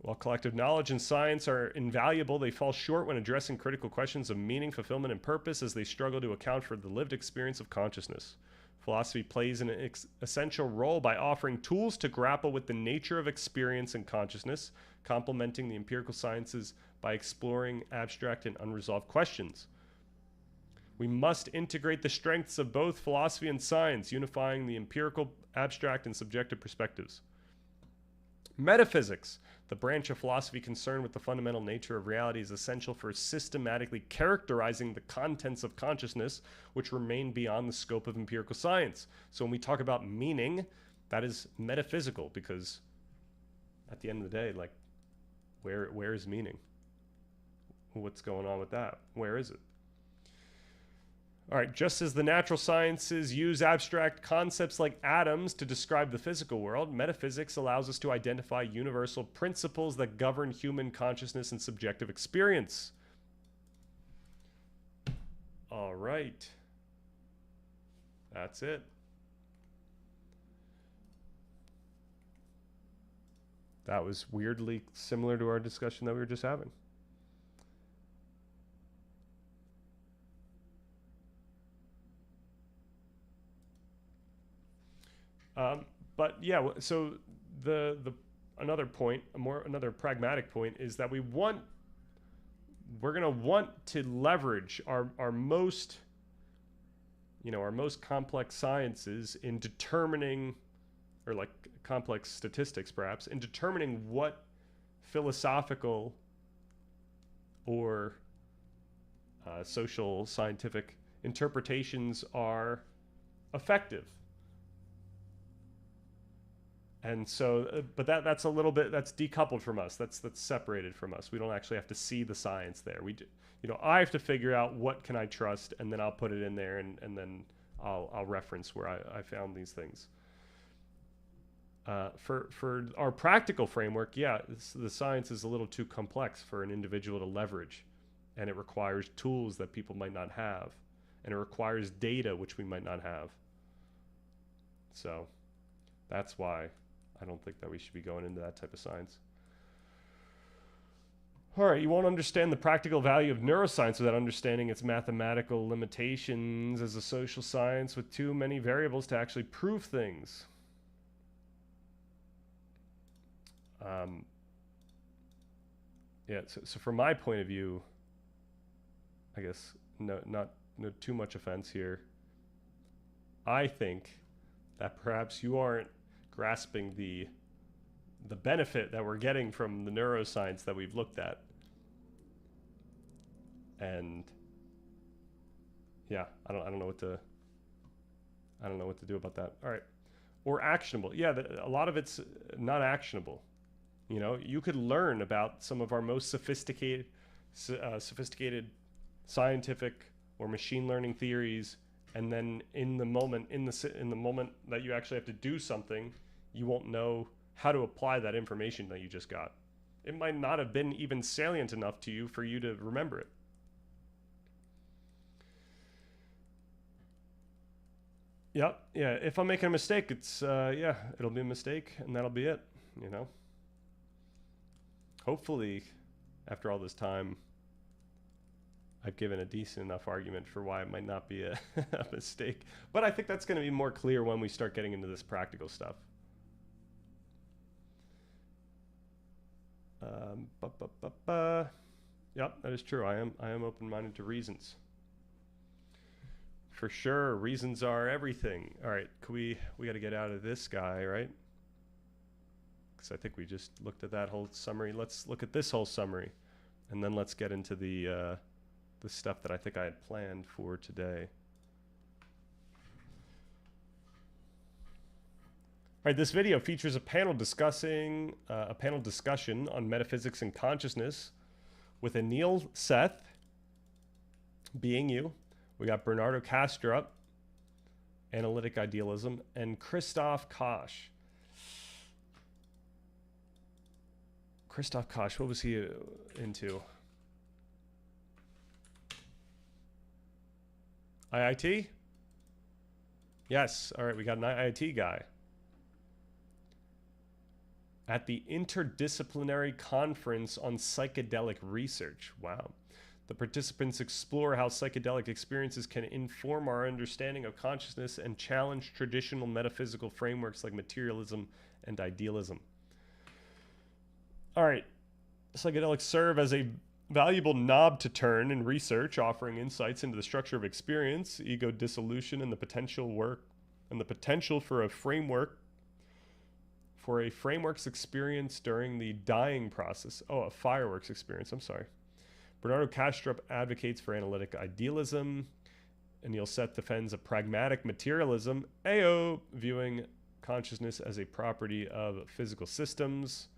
While collective knowledge and science are invaluable, they fall short when addressing critical questions of meaning, fulfillment, and purpose as they struggle to account for the lived experience of consciousness. Philosophy plays an essential role by offering tools to grapple with the nature of experience and consciousness, complementing the empirical sciences by exploring abstract and unresolved questions. We must integrate the strengths of both philosophy and science, unifying the empirical, abstract, and subjective perspectives. Metaphysics, the branch of philosophy concerned with the fundamental nature of reality, is essential for systematically characterizing the contents of consciousness, which remain beyond the scope of empirical science. So when we talk about meaning, that is metaphysical, because at the end of the day, like, where is meaning? What's going on with that? Where is it? All right, just as the natural sciences use abstract concepts like atoms to describe the physical world, metaphysics allows us to identify universal principles that govern human consciousness and subjective experience. All right. That's it. That was weirdly similar to our discussion that we were just having. But yeah, so another point, another pragmatic point, is that we're gonna want to leverage our most complex sciences in determining, or like complex statistics perhaps, in determining what philosophical or social scientific interpretations are effective. And so, but that's a little bit, that's decoupled from us. That's separated from us. We don't actually have to see the science there. I have to figure out what can I trust, and then I'll put it in there, and then I'll reference where I found these things. For our practical framework, yeah, the science is a little too complex for an individual to leverage, and it requires tools that people might not have, and it requires data which we might not have. So that's why I don't think that we should be going into that type of science. All right, you won't understand the practical value of neuroscience without understanding its mathematical limitations as a social science with too many variables to actually prove things. Yeah, so from my point of view, I guess no too much offense here. I think that perhaps you aren't grasping the benefit that we're getting from the neuroscience that we've looked at. And yeah, I don't know what to do about that. All right. Or actionable. Yeah, a lot of it's not actionable. You know, you could learn about some of our most sophisticated scientific or machine learning theories, and then in the moment that you actually have to do something, you won't know how to apply that information that you just got. It might not have been even salient enough to you for you to remember it. Yep. Yeah. If I'm making a mistake, it's yeah, it'll be a mistake, and that'll be it. You know. Hopefully, after all this time, I've given a decent enough argument for why it might not be a mistake. But I think that's going to be more clear when we start getting into this practical stuff. Yep, that is true. I am open-minded to reasons. For sure, reasons are everything. All right, we got to get out of this guy, right? Because I think we just looked at that whole summary. Let's look at this whole summary, and then let's get into the stuff that I think I had planned for today. All right, this video features a panel discussion on metaphysics and consciousness with Anil Seth, being you. We got Bernardo Kastrup, analytic idealism, and Christoph Koch. Christoph Koch, what was he into? IIT? Yes. All right, we got an IIT guy. At the Interdisciplinary Conference on Psychedelic Research. Wow. The participants explore how psychedelic experiences can inform our understanding of consciousness and challenge traditional metaphysical frameworks like materialism and idealism. All right. Psychedelics serve as a valuable knob to turn in research, offering insights into the structure of experience, ego dissolution, and the potential for a framework's experience during the dying process. Oh, a fireworks experience. I'm sorry. Bernardo Kastrup advocates for analytic idealism, and Neil Seth defends a pragmatic materialism, viewing consciousness as a property of physical systems.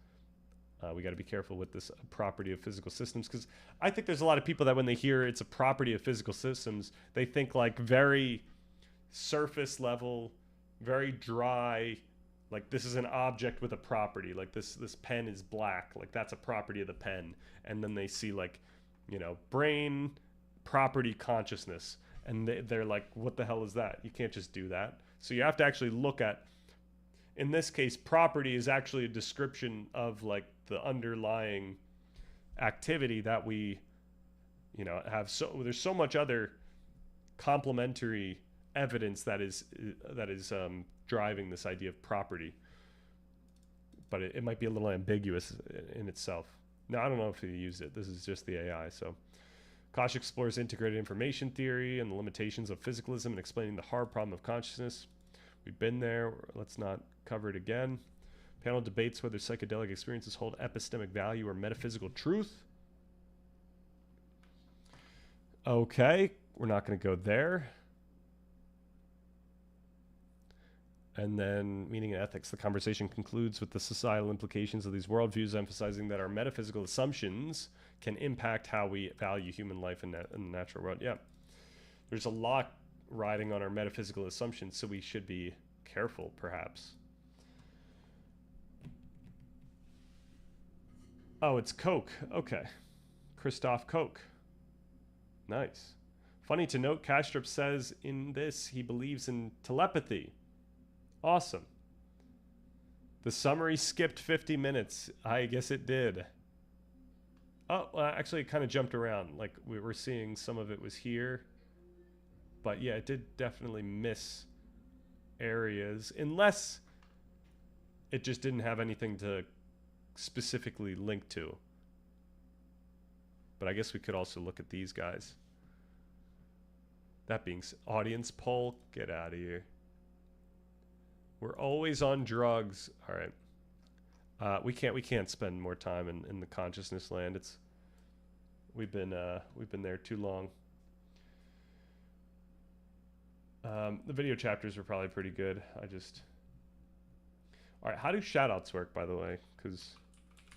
We got to be careful with this property of physical systems, because I think there's a lot of people that when they hear it's a property of physical systems, they think like very surface level, very dry, like this is an object with a property, like this pen is black, like that's a property of the pen. And then they see like, you know, brain, property, consciousness, and they're like, what the hell is that? You can't just do that. So you have to actually look at, in this case, property is actually a description of like the underlying activity that we, you know, have. So there's so much other complementary evidence that is driving this idea of property, but it might be a little ambiguous in itself. Now, I don't know if he used it. This is just the AI. So Koch explores integrated information theory and the limitations of physicalism and explaining the hard problem of consciousness. We've been there. Let's not cover it again. Panel debates whether psychedelic experiences hold epistemic value or metaphysical truth. Okay, we're not going to go there. And then meaning and ethics. The conversation concludes with the societal implications of these worldviews, emphasizing that our metaphysical assumptions can impact how we value human life in the natural world. Yeah, there's a lot riding on our metaphysical assumptions, so we should be careful, perhaps. Oh, it's Koch. Okay. Christoph Koch. Nice. Funny to note, Kastrup says in this he believes in telepathy. Awesome. The summary skipped 50 minutes. I guess it did. Oh, well, actually it kind of jumped around. Like we were seeing some of it was here. But yeah, it did definitely miss areas. Unless it just didn't have anything to specifically link to. But I guess we could also look at these guys. That being audience poll, get out of here. We're always on drugs. All right. We can't spend more time in the consciousness land. We've been there too long. The video chapters are probably pretty good. All right, how do shoutouts work, by the way? Because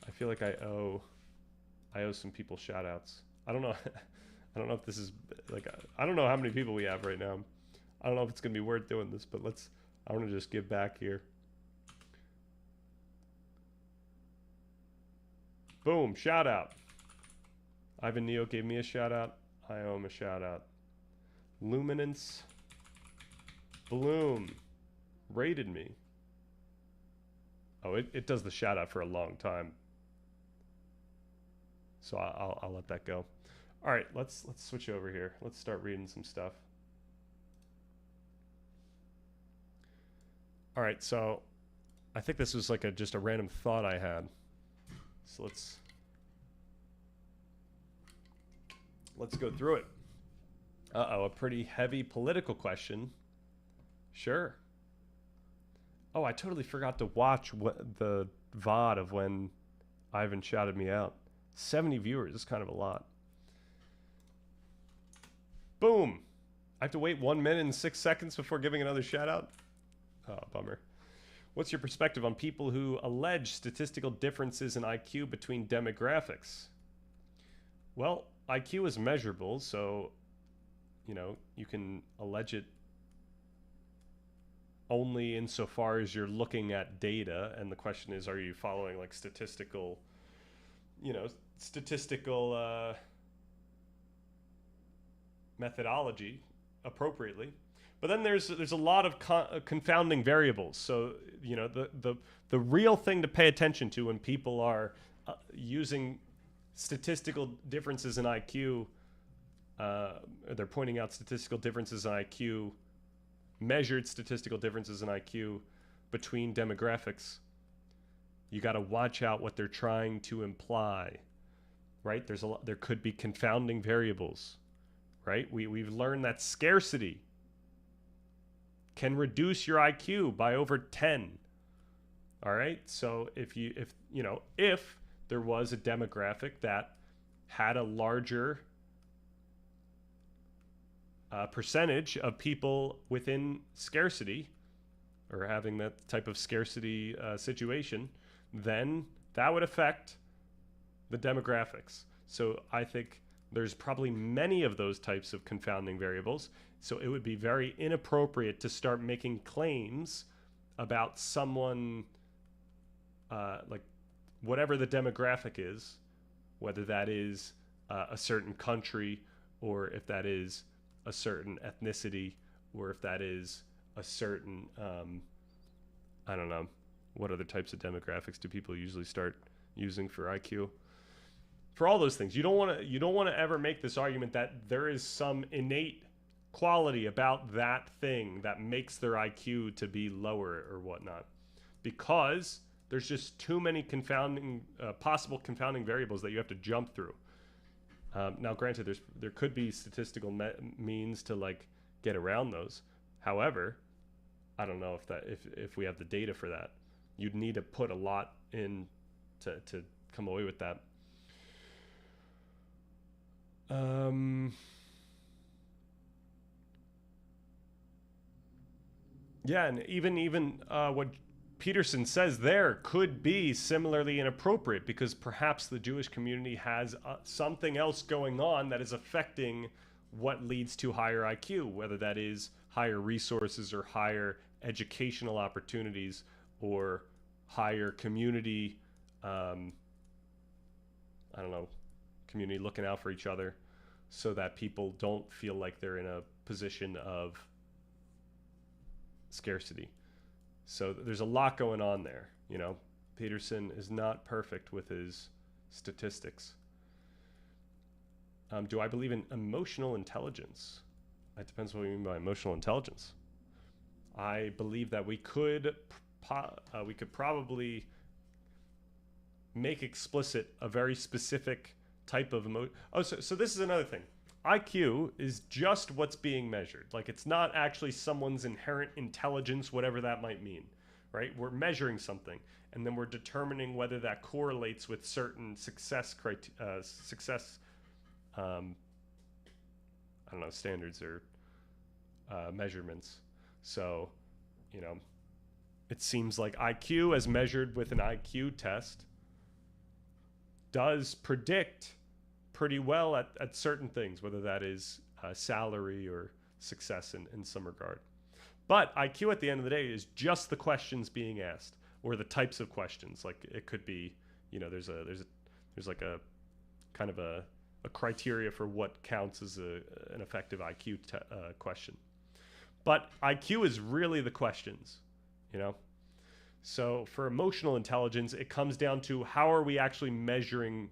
I feel like I owe some people shoutouts. I don't know. I don't know if this is like, I don't know how many people we have right now. I don't know if it's gonna be worth doing this, but I want to just give back here. Boom, shout out. Ivan Neo gave me a shout out. I owe him a shout out. Luminance Bloom rated me. Oh, it does the shout out for a long time. So I'll let that go. All right, let's switch over here. Let's start reading some stuff. All right, so I think this was like just a random thought I had. So let's go through it. Uh-oh, a pretty heavy political question. Sure. Oh, I totally forgot to watch the VOD of when Ivan shouted me out. 70 viewers is kind of a lot. Boom. I have to wait 1 minute and 6 seconds before giving another shout out. Oh, bummer. What's your perspective on people who allege statistical differences in IQ between demographics? Well, IQ is measurable, so, you know, you can allege it only insofar as you're looking at data, and the question is, are you following like statistical methodology appropriately? But then there's a lot of confounding variables. So, you know, the real thing to pay attention to when people are using statistical differences in IQ, they're pointing out statistical differences in IQ, measured statistical differences in IQ between demographics. You got to watch out what they're trying to imply, right? There could be confounding variables, right? We've learned that scarcity can reduce your IQ by over 10. All right? So if there was a demographic that had a larger percentage of people within scarcity or having that type of scarcity situation, then that would affect the demographics. So I think there's probably many of those types of confounding variables. So it would be very inappropriate to start making claims about someone, like whatever the demographic is, whether that is a certain country, or if that is a certain ethnicity, or if that is a certain, I don't know, what other types of demographics do people usually start using for IQ? For all those things, you don't want to ever make this argument that there is some innate quality about that thing that makes their IQ to be lower or whatnot, because there's just too many possible confounding variables that you have to jump through. Now, granted, there could be statistical means to like get around those. However, I don't know if we have the data for that. You'd need to put a lot in to come away with that. Yeah, and even what Peterson says there could be similarly inappropriate, because perhaps the Jewish community has something else going on that is affecting what leads to higher IQ, whether that is higher resources or higher educational opportunities or higher community, I don't know, community looking out for each other so that people don't feel like they're in a position of scarcity. So there's a lot going on there. You know, Peterson is not perfect with his statistics. Do I believe in emotional intelligence? It depends what we mean by emotional intelligence. I believe that we could probably make explicit a very specific type of emotion. Oh, so this is another thing. IQ is just what's being measured. Like, it's not actually someone's inherent intelligence, whatever that might mean, right? We're measuring something, and then we're determining whether that correlates with certain success I don't know, standards or measurements. So, you know, it seems like IQ, as measured with an IQ test, does predict pretty well at certain things, whether that is salary or success in some regard. But IQ at the end of the day is just the questions being asked, or the types of questions. Like, it could be, you know, there's like a kind of a criteria for what counts as an effective IQ question. But IQ is really the questions, you know? So for emotional intelligence, it comes down to how are we actually measuring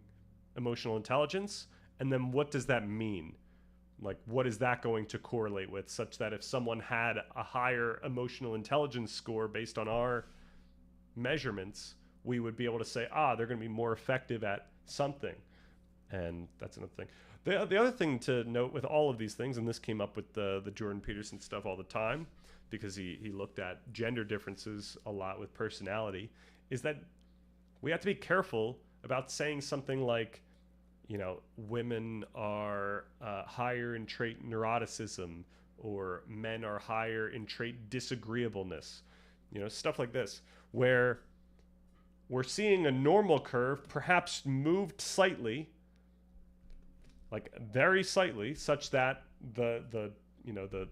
emotional intelligence, and then what does that mean? Like, what is that going to correlate with, such that if someone had a higher emotional intelligence score based on our measurements, we would be able to say, they're going to be more effective at something. And that's another thing. The other thing to note with all of these things, and this came up with the Jordan Peterson stuff all the time, because he looked at gender differences a lot with personality, is that we have to be careful about saying something like, you know, women are higher in trait neuroticism, or men are higher in trait disagreeableness, you know, stuff like this, where we're seeing a normal curve perhaps moved slightly, like very slightly, such that the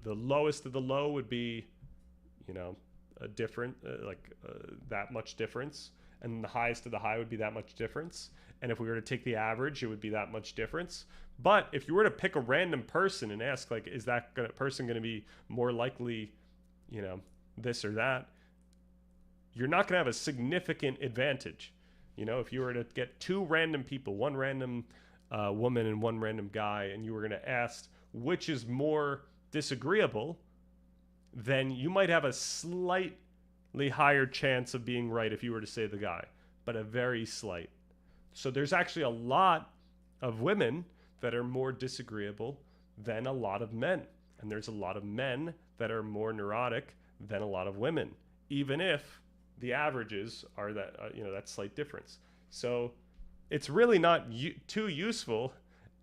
lowest of the low would be, you know, a different that much difference, and the highest of the high would be that much difference. And if we were to take the average, it would be that much difference. But if you were to pick a random person and ask, like, is that person going to be more likely, you know, this or that, you're not going to have a significant advantage. You know, if you were to get two random people, one random woman and one random guy, and you were going to ask which is more disagreeable, then you might have a slightly higher chance of being right if you were to say the guy, but a very slight. So there's actually a lot of women that are more disagreeable than a lot of men. And there's a lot of men that are more neurotic than a lot of women, even if the averages are that, that slight difference. So it's really not too useful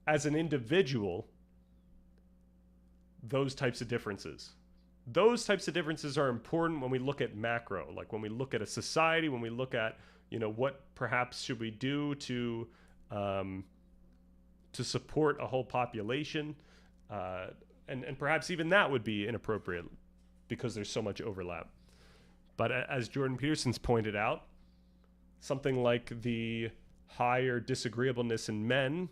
as an individual, those types of differences. Those types of differences are important when we look at macro, like when we look at a society, when we look at, what perhaps should we do to support a whole population, and perhaps even that would be inappropriate because there's so much overlap. But as Jordan Peterson's pointed out, something like the higher disagreeableness in men,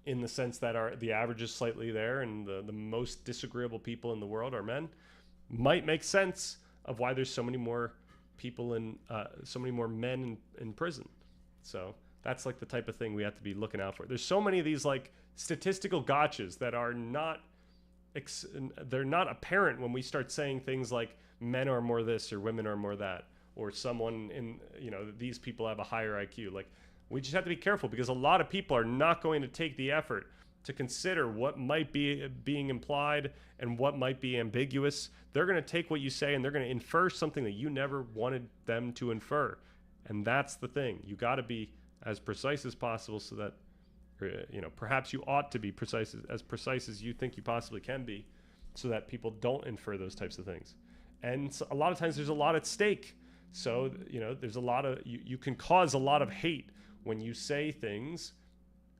in the sense that the average is slightly there and the most disagreeable people in the world are men, might make sense of why there's so many more people so many more men in prison. So that's like the type of thing we have to be looking out for. There's so many of these like statistical gotchas that are they're not apparent when we start saying things like men are more this or women are more that, or someone these people have a higher IQ. Like, we just have to be careful because a lot of people are not going to take the effort to consider what might be being implied and what might be ambiguous. They're going to take what you say and they're going to infer something that you never wanted them to infer. And that's the thing. You got to be as precise as possible so that, perhaps you ought to be as precise as you think you possibly can be, so that people don't infer those types of things. And so a lot of times there's a lot at stake. So, there's a lot of, you can cause a lot of hate when you say things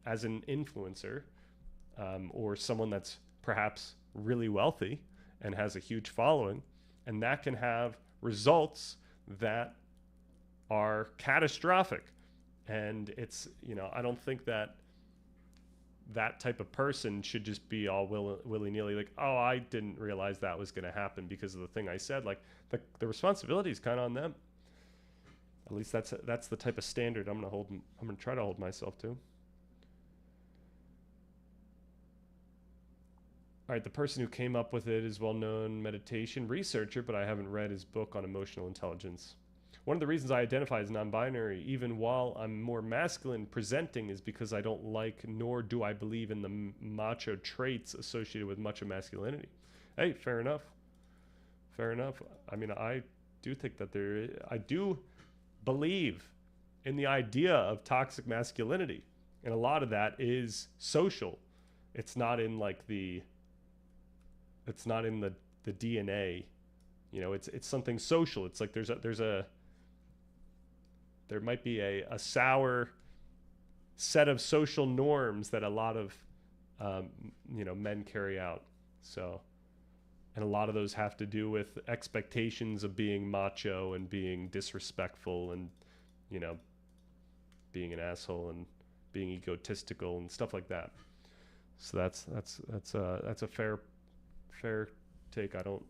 as an influencer, or someone that's perhaps really wealthy and has a huge following, and that can have results that are catastrophic. And it's, I don't think that type of person should just be all willy-nilly like, oh, I didn't realize that was going to happen because of the thing I said. Like, the responsibility is kind of on them. At least that's the type of standard I'm going to try to hold myself to. All right, the person who came up with it is well-known meditation researcher, but I haven't read his book on emotional intelligence. One of the reasons I identify as non-binary, even while I'm more masculine presenting, is because I don't like nor do I believe in the macho traits associated with macho masculinity. Hey, fair enough. Fair enough. I mean, I do think that I do believe in the idea of toxic masculinity, and a lot of that is social. It's not in like the DNA, it's something social. It's like there might be a sour set of social norms that a lot of men carry out. So, and a lot of those have to do with expectations of being macho and being disrespectful and, being an asshole and being egotistical and stuff like that. So that's a fair take. I don't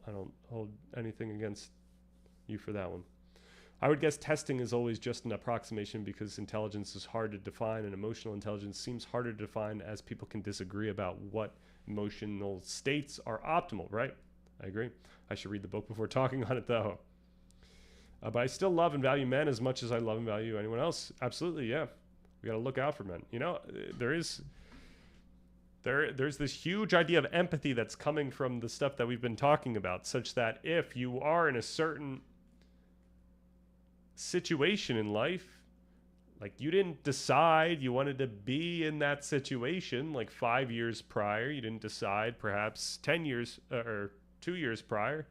hold anything against you for that one. I would guess testing is always just an approximation because intelligence is hard to define, and emotional intelligence seems harder to define as people can disagree about what emotional states are optimal, right? I agree. I should read the book before talking on it, though. But I still love and value men as much as I love and value anyone else. Absolutely, yeah. We got to look out for men. There's this huge idea of empathy that's coming from the stuff that we've been talking about, such that if you are in a certain situation in life, like you didn't decide you wanted to be in that situation like 5 years prior, you didn't decide perhaps 10 years or 2 years prior,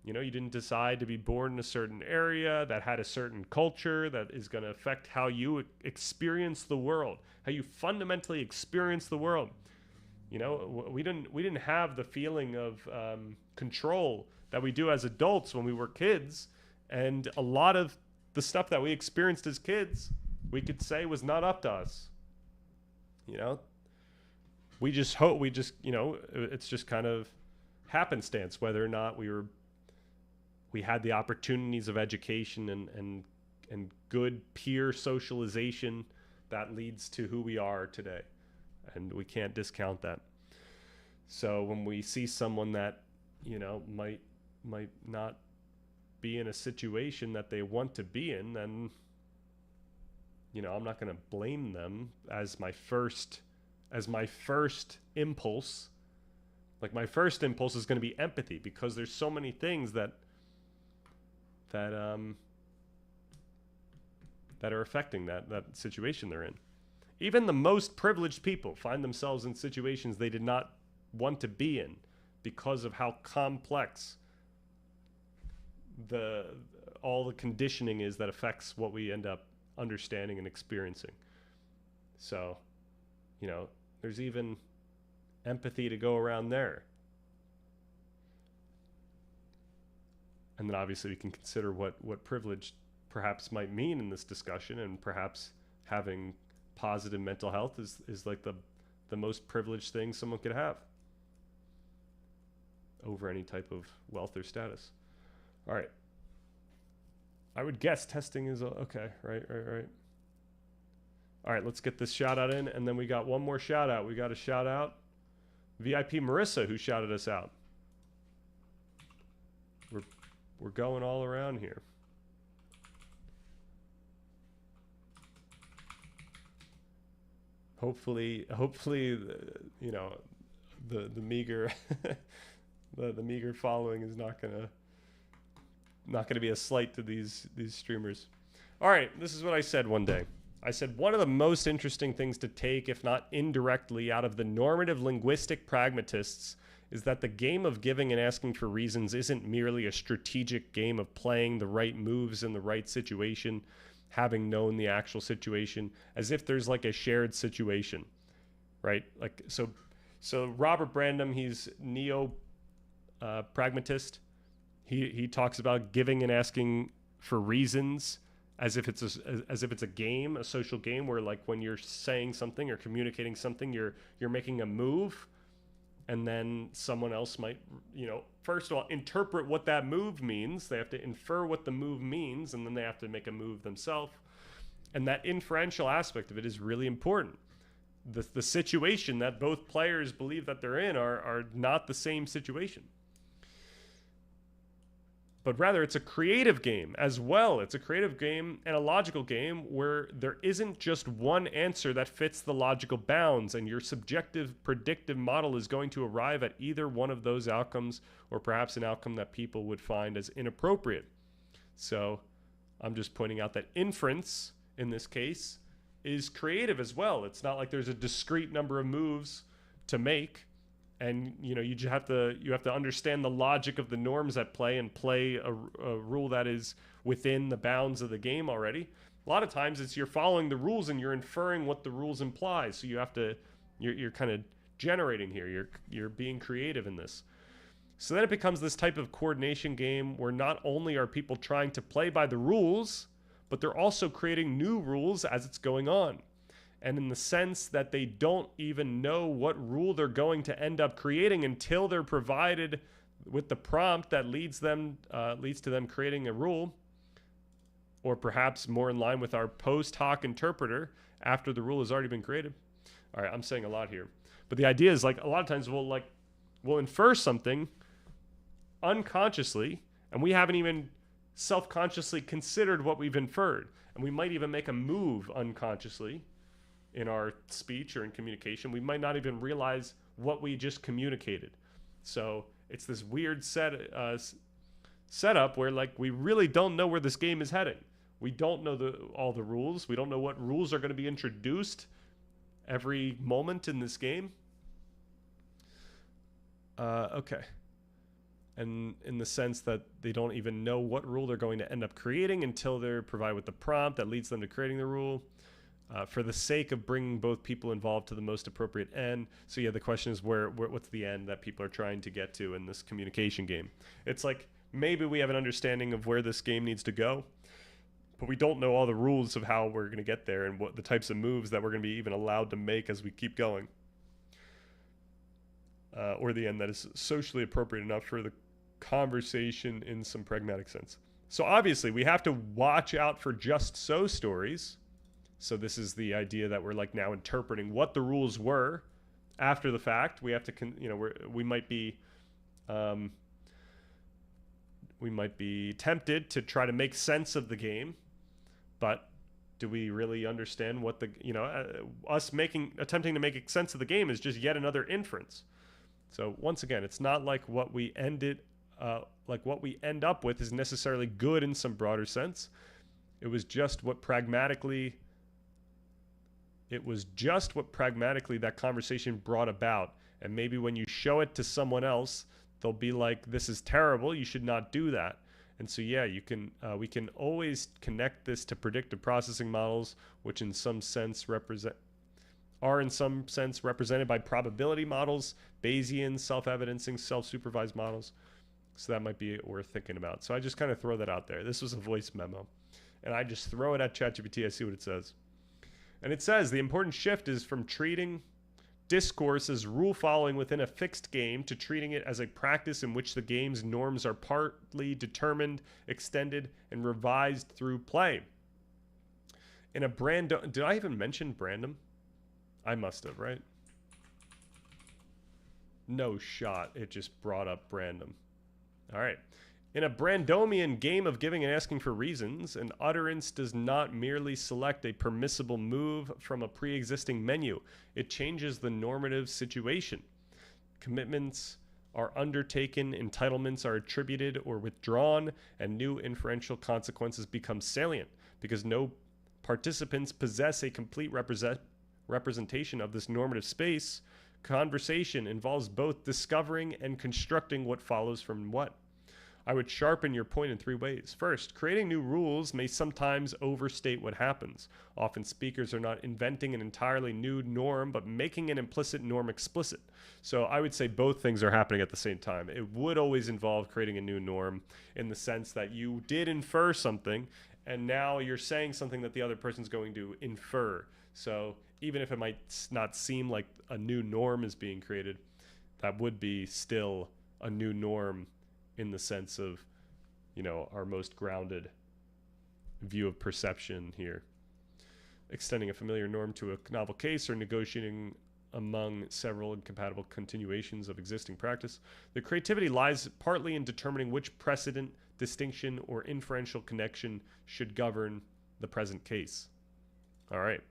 you didn't decide to be born in a certain area that had a certain culture that is going to affect how you experience the world, how you fundamentally experience the world. We didn't have the feeling of the stuff that we experienced as kids, we could say was not up to us. You know, we just hope, you know, it's just kind of happenstance whether or not we had the opportunities of education and good peer socialization that leads to who we are today. And we can't discount that. So when we see someone that, you know, might not be in a situation that they want to be in, then, you know, I'm not going to blame them as my first impulse. Like, my first impulse is going to be empathy, because there's so many things that are affecting that situation they're in. Even the most privileged people find themselves in situations they did not want to be in because of how complex all the conditioning is that affects what we end up understanding and experiencing. So, you know, there's even empathy to go around there. And then obviously we can consider what privilege perhaps might mean in this discussion, and perhaps having positive mental health is like the most privileged thing someone could have over any type of wealth or status. All right. I would guess testing is okay. Right. All right, let's get this shout out in, and then we got one more shout out. We got a shout out VIP Marissa, who shouted us out. We're going all around here. Hopefully, you know, the meager the meager following is not gonna be a slight to these streamers. All right, this is what I said one day. I said one of the most interesting things to take, if not indirectly, out of the normative linguistic pragmatists is that the game of giving and asking for reasons isn't merely a strategic game of playing the right moves in the right situation, having known the actual situation, as if there's like a shared situation, right? Like, so Robert Brandom, he's pragmatist. He talks about giving and asking for reasons as if it's a game, a social game, where like when you're saying something or communicating something, you're making a move, and then someone else might, you know, first of all, interpret what that move means. They have to infer what the move means, and then they have to make a move themselves. And that inferential aspect of it is really important. The situation that both players believe that they're in are not the same situation. But rather, it's a creative game as well. It's a creative game and a logical game where there isn't just one answer that fits the logical bounds, and your subjective predictive model is going to arrive at either one of those outcomes, or perhaps an outcome that people would find as inappropriate. So I'm just pointing out that inference, in this case, is creative as well. It's not like there's a discrete number of moves to make. And, you know, you have to understand the logic of the norms at play and play a rule that is within the bounds of the game already. A lot of times it's you're following the rules and you're inferring what the rules imply. So you're kind of generating here. You're being creative in this. So then it becomes this type of coordination game where not only are people trying to play by the rules, but they're also creating new rules as it's going on. And in the sense that they don't even know what rule they're going to end up creating until they're provided with the prompt that leads to them creating a rule, or perhaps more in line with our post hoc interpreter after the rule has already been created. All right, I'm saying a lot here, but the idea is, like, a lot of times we'll infer something unconsciously, and we haven't even self-consciously considered what we've inferred, and we might even make a move unconsciously in our speech or in communication. We might not even realize what we just communicated. So it's this weird setup where, like, we really don't know where this game is heading. We don't know all the rules. We don't know what rules are going to be introduced every moment in this game. Okay. And in the sense that they don't even know what rule they're going to end up creating until they're provided with the prompt that leads them to creating the rule. For the sake of bringing both people involved to the most appropriate end. So yeah, the question is what's the end that people are trying to get to in this communication game? It's like, maybe we have an understanding of where this game needs to go, but we don't know all the rules of how we're going to get there and what the types of moves that we're going to be even allowed to make as we keep going. Or the end that is socially appropriate enough for the conversation in some pragmatic sense. So obviously we have to watch out for just so stories. So this is the idea that we're like now interpreting what the rules were after the fact. We have to, we might be tempted to try to make sense of the game, but do we really understand what the, us attempting to make sense of the game is just yet another inference. So once again, it's not like what we end up with is necessarily good in some broader sense. It was just what pragmatically that conversation brought about. And maybe when you show it to someone else, they'll be like, this is terrible, you should not do that. And so, yeah, we can always connect this to predictive processing models, which in some sense are in some sense represented by probability models, Bayesian, self-evidencing, self-supervised models. So that might be worth thinking about. So I just kind of throw that out there. This was a voice memo. And I just throw it at ChatGPT. I see what it says. And it says the important shift is from treating discourse as rule following within a fixed game to treating it as a practice in which the game's norms are partly determined, extended, and revised through play. In a did I even mention Brandom? I must have, right? No shot. It just brought up Brandom. All right. In a Brandomian game of giving and asking for reasons, an utterance does not merely select a permissible move from a pre-existing menu. It changes the normative situation. Commitments are undertaken, entitlements are attributed or withdrawn, and new inferential consequences become salient because no participants possess a complete representation of this normative space. Conversation involves both discovering and constructing what follows from what. I would sharpen your point in 3 ways. First, creating new rules may sometimes overstate what happens. Often speakers are not inventing an entirely new norm, but making an implicit norm explicit. So I would say both things are happening at the same time. It would always involve creating a new norm in the sense that you did infer something, and now you're saying something that the other person's going to infer. So even if it might not seem like a new norm is being created, that would be still a new norm in the sense of, our most grounded view of perception here. Extending a familiar norm to a novel case or negotiating among several incompatible continuations of existing practice. The creativity lies partly in determining which precedent, distinction, or inferential connection should govern the present case. All right.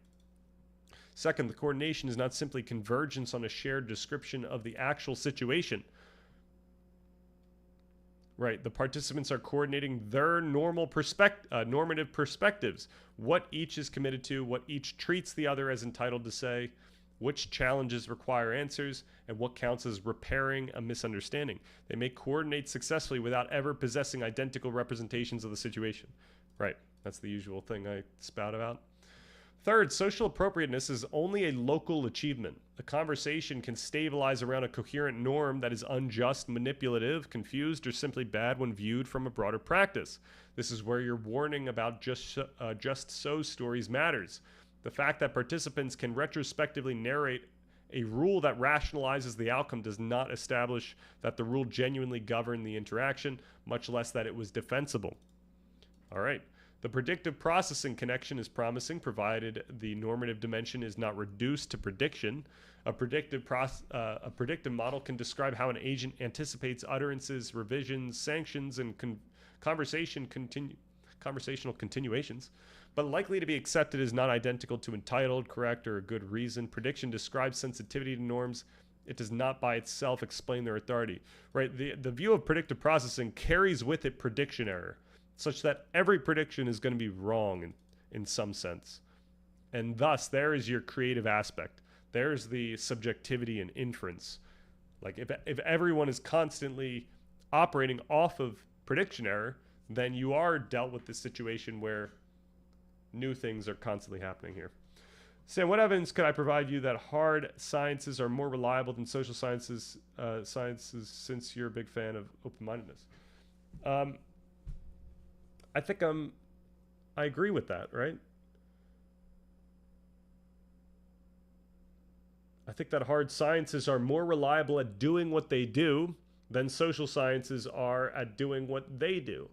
Second, the coordination is not simply convergence on a shared description of the actual situation. Right, the participants are coordinating their normative perspectives, what each is committed to, what each treats the other as entitled to say, which challenges require answers, and what counts as repairing a misunderstanding. They may coordinate successfully without ever possessing identical representations of the situation. Right, that's the usual thing I spout about. Third, social appropriateness is only a local achievement. A conversation can stabilize around a coherent norm that is unjust, manipulative, confused, or simply bad when viewed from a broader practice. This is where your warning about just so stories matters. The fact that participants can retrospectively narrate a rule that rationalizes the outcome does not establish that the rule genuinely governed the interaction, much less that it was defensible. All right. The predictive processing connection is promising, provided the normative dimension is not reduced to prediction. A predictive model can describe how an agent anticipates utterances, revisions, sanctions, and conversational continuations, but likely to be accepted is not identical to entitled, correct, or a good reason. Prediction describes sensitivity to norms. It does not by itself explain their authority. Right? The view of predictive processing carries with it prediction error, such that every prediction is going to be wrong in some sense. And thus, there is your creative aspect. There's the subjectivity and inference. Like, if everyone is constantly operating off of prediction error, then you are dealt with this situation where new things are constantly happening here. Sam, what evidence could I provide you that hard sciences are more reliable than social sciences, since you're a big fan of open-mindedness? I think I'm I agree with that, right? I think that hard sciences are more reliable at doing what they do than social sciences are at doing what they do.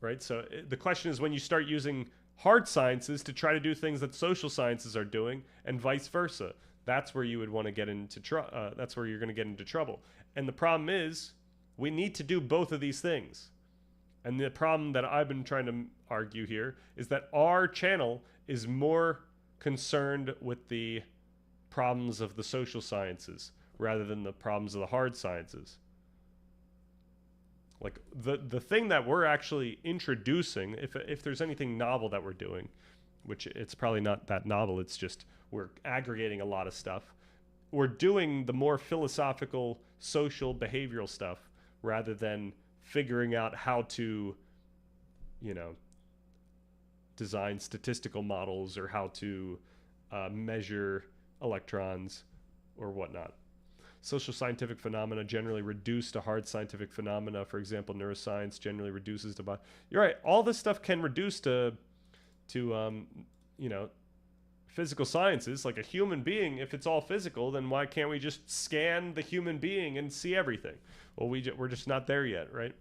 Right? So the question is, when you start using hard sciences to try to do things that social sciences are doing, and vice versa, that's where you would want to get into that's where you're going to get into trouble. And the problem is, we need to do both of these things. And the problem that I've been trying to argue here is that our channel is more concerned with the problems of the social sciences rather than the problems of the hard sciences. Like the thing that we're actually introducing, if there's anything novel that we're doing, which it's probably not that novel, it's just we're aggregating a lot of stuff. We're doing the more philosophical, social, behavioral stuff rather than figuring out how to, you know, design statistical models or how to measure electrons or whatnot. Social scientific phenomena generally reduce to hard scientific phenomena. For example, neuroscience generally reduces to... You're right. All this stuff can reduce to you know, physical sciences. Like a human being, if it's all physical, then why can't we just scan the human being and see everything? Well, we're just not there yet, right?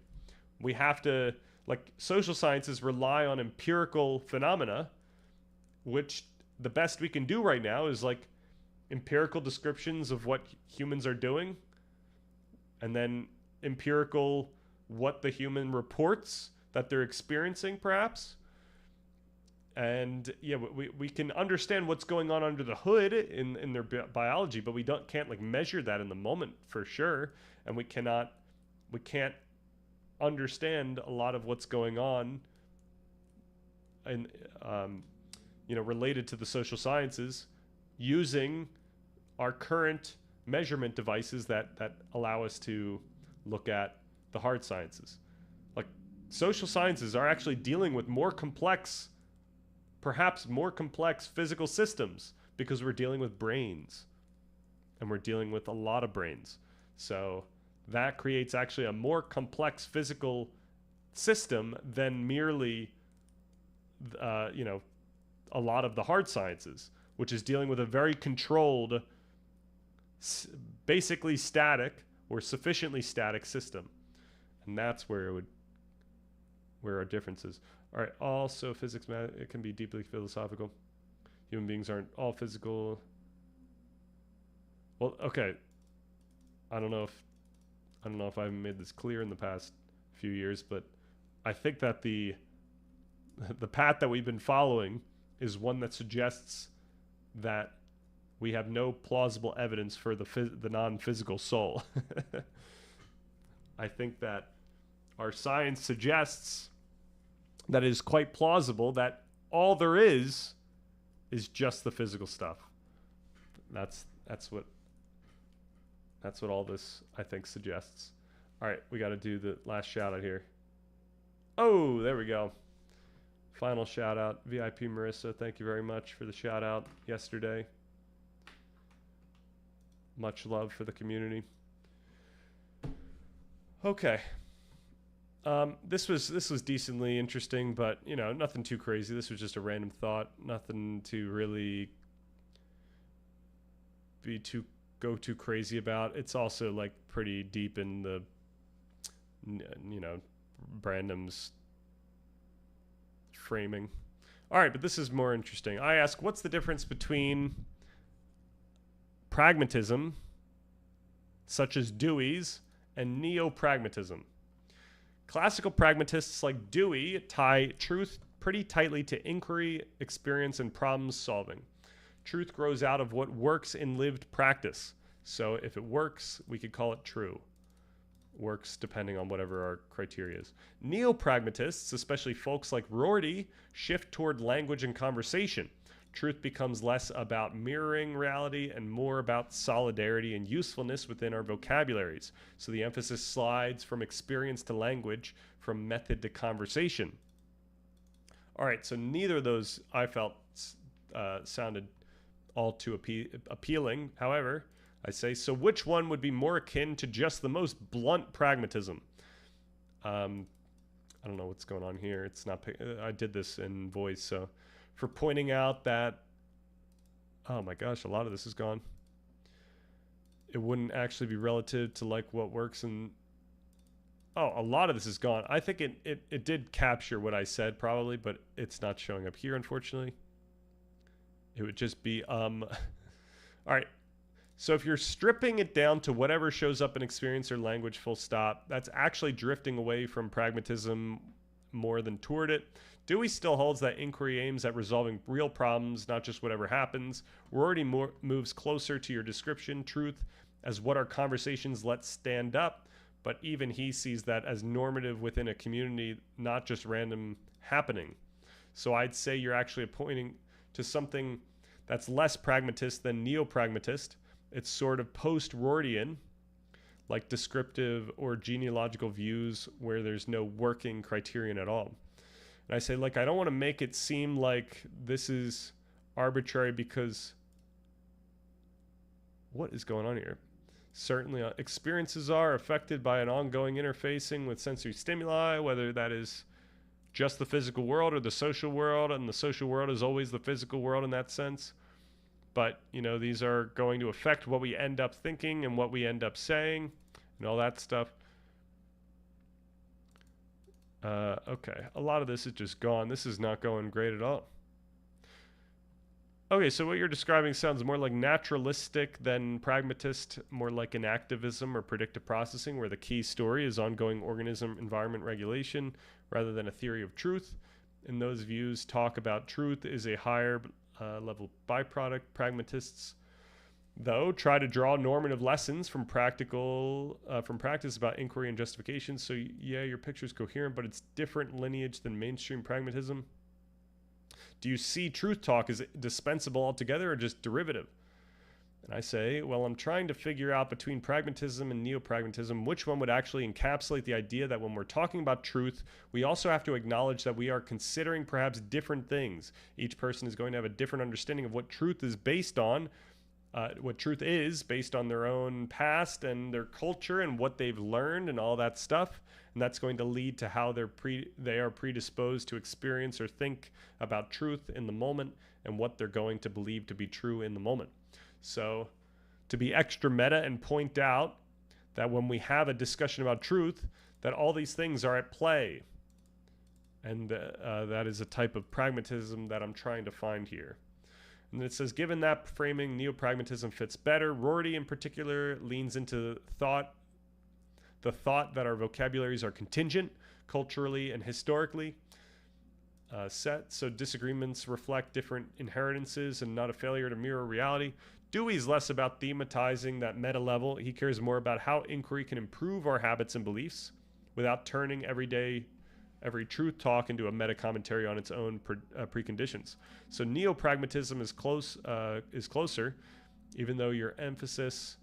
We have to... Like, social sciences rely on empirical phenomena, which the best we can do right now is, like, empirical descriptions of what humans are doing, and then empirical what the human reports that they're experiencing, perhaps. And yeah, we can understand what's going on under the hood in their biology, but we can't like measure that in the moment for sure, and we can't understand a lot of what's going on and you know, related to the social sciences using our current measurement devices that allow us to look at the hard sciences. Like, social sciences are actually dealing with more complex, perhaps more complex physical systems because we're dealing with brains, and we're dealing with a lot of brains. So that creates actually a more complex physical system than merely you know, a lot of the hard sciences, which is dealing with a very controlled, basically static or sufficiently static system. And that's where our difference is. All right. Also, physics, it can be deeply philosophical. Human beings aren't all physical. Well, okay. I don't know if I've made this clear in the past few years, but I think that the path that we've been following is one that suggests that we have no plausible evidence for the non-physical soul. I think that our science suggests that it is quite plausible that all there is just the physical stuff. That's what all this, I think, suggests. All right, we got to do the last shout out here. Oh, there we go. Final shout out, VIP Marissa. Thank you very much for the shout out yesterday. Much love for the community. Okay. This was decently interesting, but you know, nothing too crazy. This was just a random thought. Nothing to really go too crazy about. It's also like pretty deep in the, you know, Brandom's framing. All right, but this is more interesting. I ask, what's the difference between pragmatism, such as Dewey's, and neo-pragmatism? Classical pragmatists like Dewey tie truth pretty tightly to inquiry, experience, and problem solving. Truth grows out of what works in lived practice. So if it works, we could call it true. Works depending on whatever our criteria is. Neo-pragmatists, especially folks like Rorty, shift toward language and conversation. Truth becomes less about mirroring reality and more about solidarity and usefulness within our vocabularies. So the emphasis slides from experience to language, from method to conversation. All right, so neither of those I felt sounded all too appealing. However, I say, so which one would be more akin to just the most blunt pragmatism? I I don't know what's going on here. It's not, I did this in voice. So for pointing out that, oh my gosh, a lot of this is gone. It wouldn't actually be relative to like what works in, oh, a lot of this is gone. I think it did capture what I said probably, but it's not showing up here, unfortunately. It would just be, all right. So if you're stripping it down to whatever shows up in experience or language, full stop, that's actually drifting away from pragmatism more than toward it. Dewey still holds that inquiry aims at resolving real problems, not just whatever happens. Rorty moves closer to your description, truth, as what our conversations let stand up, but even he sees that as normative within a community, not just random happening. So I'd say you're actually pointing to something that's less pragmatist than neo-pragmatist. It's sort of post-Rortian, like descriptive or genealogical views where there's no working criterion at all. And I say, like, I don't want to make it seem like this is arbitrary because what is going on here? Certainly experiences are affected by an ongoing interfacing with sensory stimuli, whether that is just the physical world or the social world, and the social world is always the physical world in that sense. But, you know, these are going to affect what we end up thinking and what we end up saying and all that stuff. Okay, a lot of this is just gone. This is not going great at all. Okay, so what you're describing sounds more like naturalistic than pragmatist, more like an activism or predictive processing, where the key story is ongoing organism environment regulation rather than a theory of truth. And those views talk about truth is a higher level byproduct. Pragmatists, though, try to draw normative lessons from practice about inquiry and justification. So yeah, your picture is coherent, but it's different lineage than mainstream pragmatism. Do you see truth talk as dispensable altogether or just derivative? And I say, well, I'm trying to figure out between pragmatism and neo-pragmatism which one would actually encapsulate the idea that when we're talking about truth, we also have to acknowledge that we are considering perhaps different things. Each person is going to have a different understanding of what truth is based on, based on their own past and their culture and what they've learned and all that stuff. And that's going to lead to how they are predisposed to experience or think about truth in the moment and what they're going to believe to be true in the moment. So to be extra meta and point out that when we have a discussion about truth, that all these things are at play. And that is a type of pragmatism that I'm trying to find here. And it says, given that framing, neo-pragmatism fits better. Rorty in particular leans into the thought that our vocabularies are contingent, culturally and historically set, so disagreements reflect different inheritances and not a failure to mirror reality. Dewey's less about thematizing that meta level. He cares more about how inquiry can improve our habits and beliefs without turning every truth talk into a meta commentary on its own preconditions. So neo-pragmatism is closer, even if your emphasis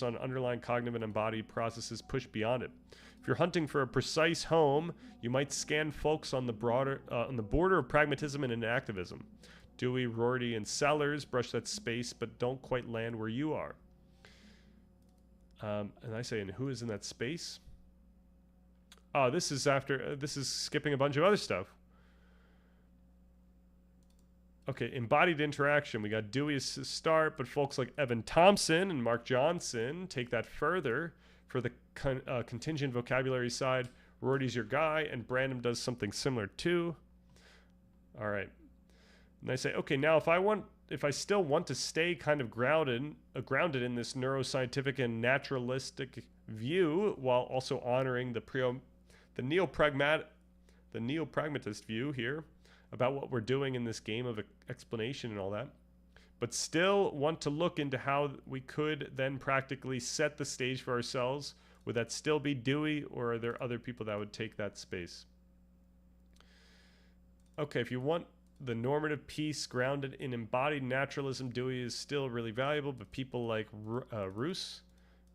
on underlying cognitive and embodied processes push beyond it. If you're hunting for a precise home, you might scan folks on the border of pragmatism and activism. Dewey, Rorty, and Sellers brush that space, but don't quite land where you are. And I say, and who is in that space? Oh, this is skipping a bunch of other stuff. Okay, embodied interaction. We got Dewey as a start, but folks like Evan Thompson and Mark Johnson take that further for the contingent vocabulary side. Rorty's your guy, and Brandon does something similar too. All right. And I say, okay, now if I still want to stay kind of grounded in this neuroscientific and naturalistic view while also honoring the neo-pragmatist view here about what we're doing in this game of explanation and all that, but still want to look into how we could then practically set the stage for ourselves, would that still be Dewey, or are there other people that would take that space? Okay, if you want the normative piece grounded in embodied naturalism, Dewey is still really valuable, but people like Roos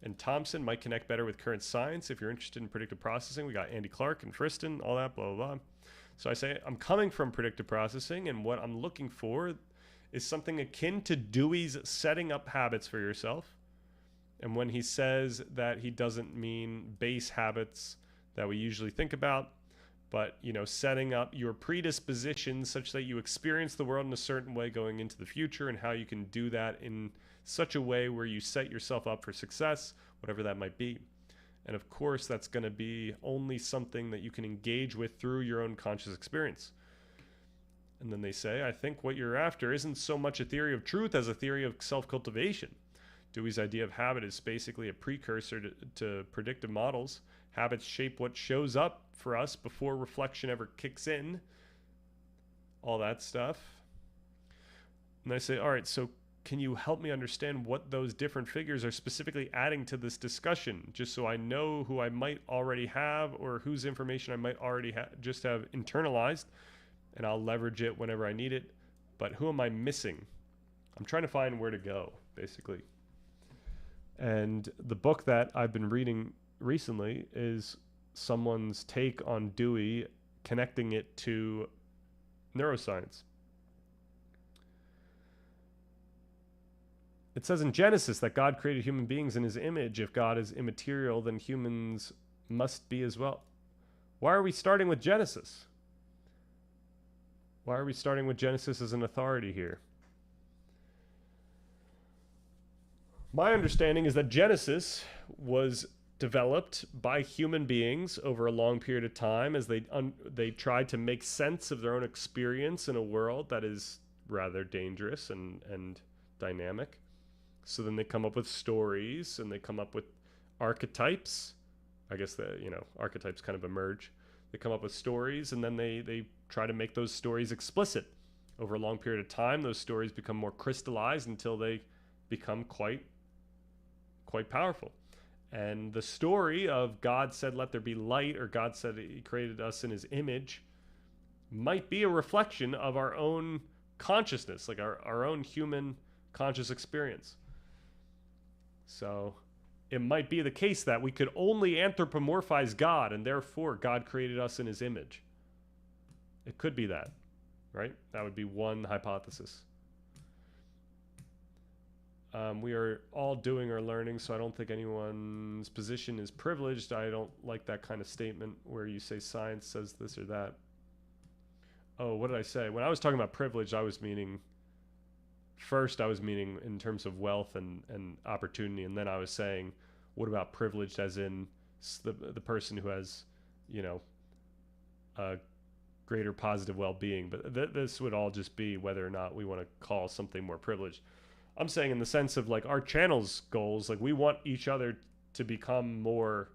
and Thompson might connect better with current science. If you're interested in predictive processing, we got Andy Clark and Friston, all that, blah, blah, blah. So I say, I'm coming from predictive processing, and what I'm looking for is something akin to Dewey's setting up habits for yourself. And when he says that he doesn't mean base habits that we usually think about. But, you know, setting up your predispositions such that you experience the world in a certain way going into the future, and how you can do that in such a way where you set yourself up for success, whatever that might be. And of course, that's going to be only something that you can engage with through your own conscious experience. And then they say, I think what you're after isn't so much a theory of truth as a theory of self-cultivation. Dewey's idea of habit is basically a precursor to predictive models. Habits shape what shows up for us before reflection ever kicks in. All that stuff. And I say, all right, so can you help me understand what those different figures are specifically adding to this discussion, just so I know who I might already have or whose information I might already just have internalized, and I'll leverage it whenever I need it. But who am I missing? I'm trying to find where to go, basically. And the book that I've been reading recently is someone's take on Dewey, connecting it to neuroscience. It says in Genesis that God created human beings in his image. If God is immaterial, then humans must be as well. Why are we starting with Genesis? Why are we starting with Genesis as an authority here? My understanding is that Genesis was developed by human beings over a long period of time as they tried to make sense of their own experience in a world that is rather dangerous and dynamic. So then they come up with stories, and they come up with archetypes. I guess archetypes kind of emerge. They come up with stories, and then they try to make those stories explicit. Over a long period of time, those stories become more crystallized until they become quite powerful. And the story of God said, let there be light, or God said he created us in his image, might be a reflection of our own consciousness, like our own human conscious experience. So it might be the case that we could only anthropomorphize God, and therefore God created us in his image. It could be that, right? That would be one hypothesis. We are all doing our learning, so I don't think anyone's position is privileged. I don't like that kind of statement where you say science says this or that. Oh, what did I say? When I was talking about privilege, I was meaning in terms of wealth and opportunity, and then I was saying, what about privileged as in the person who has, a greater positive well-being? But this would all just be whether or not we want to call something more privileged. I'm saying in the sense of like our channel's goals, like we want each other to become more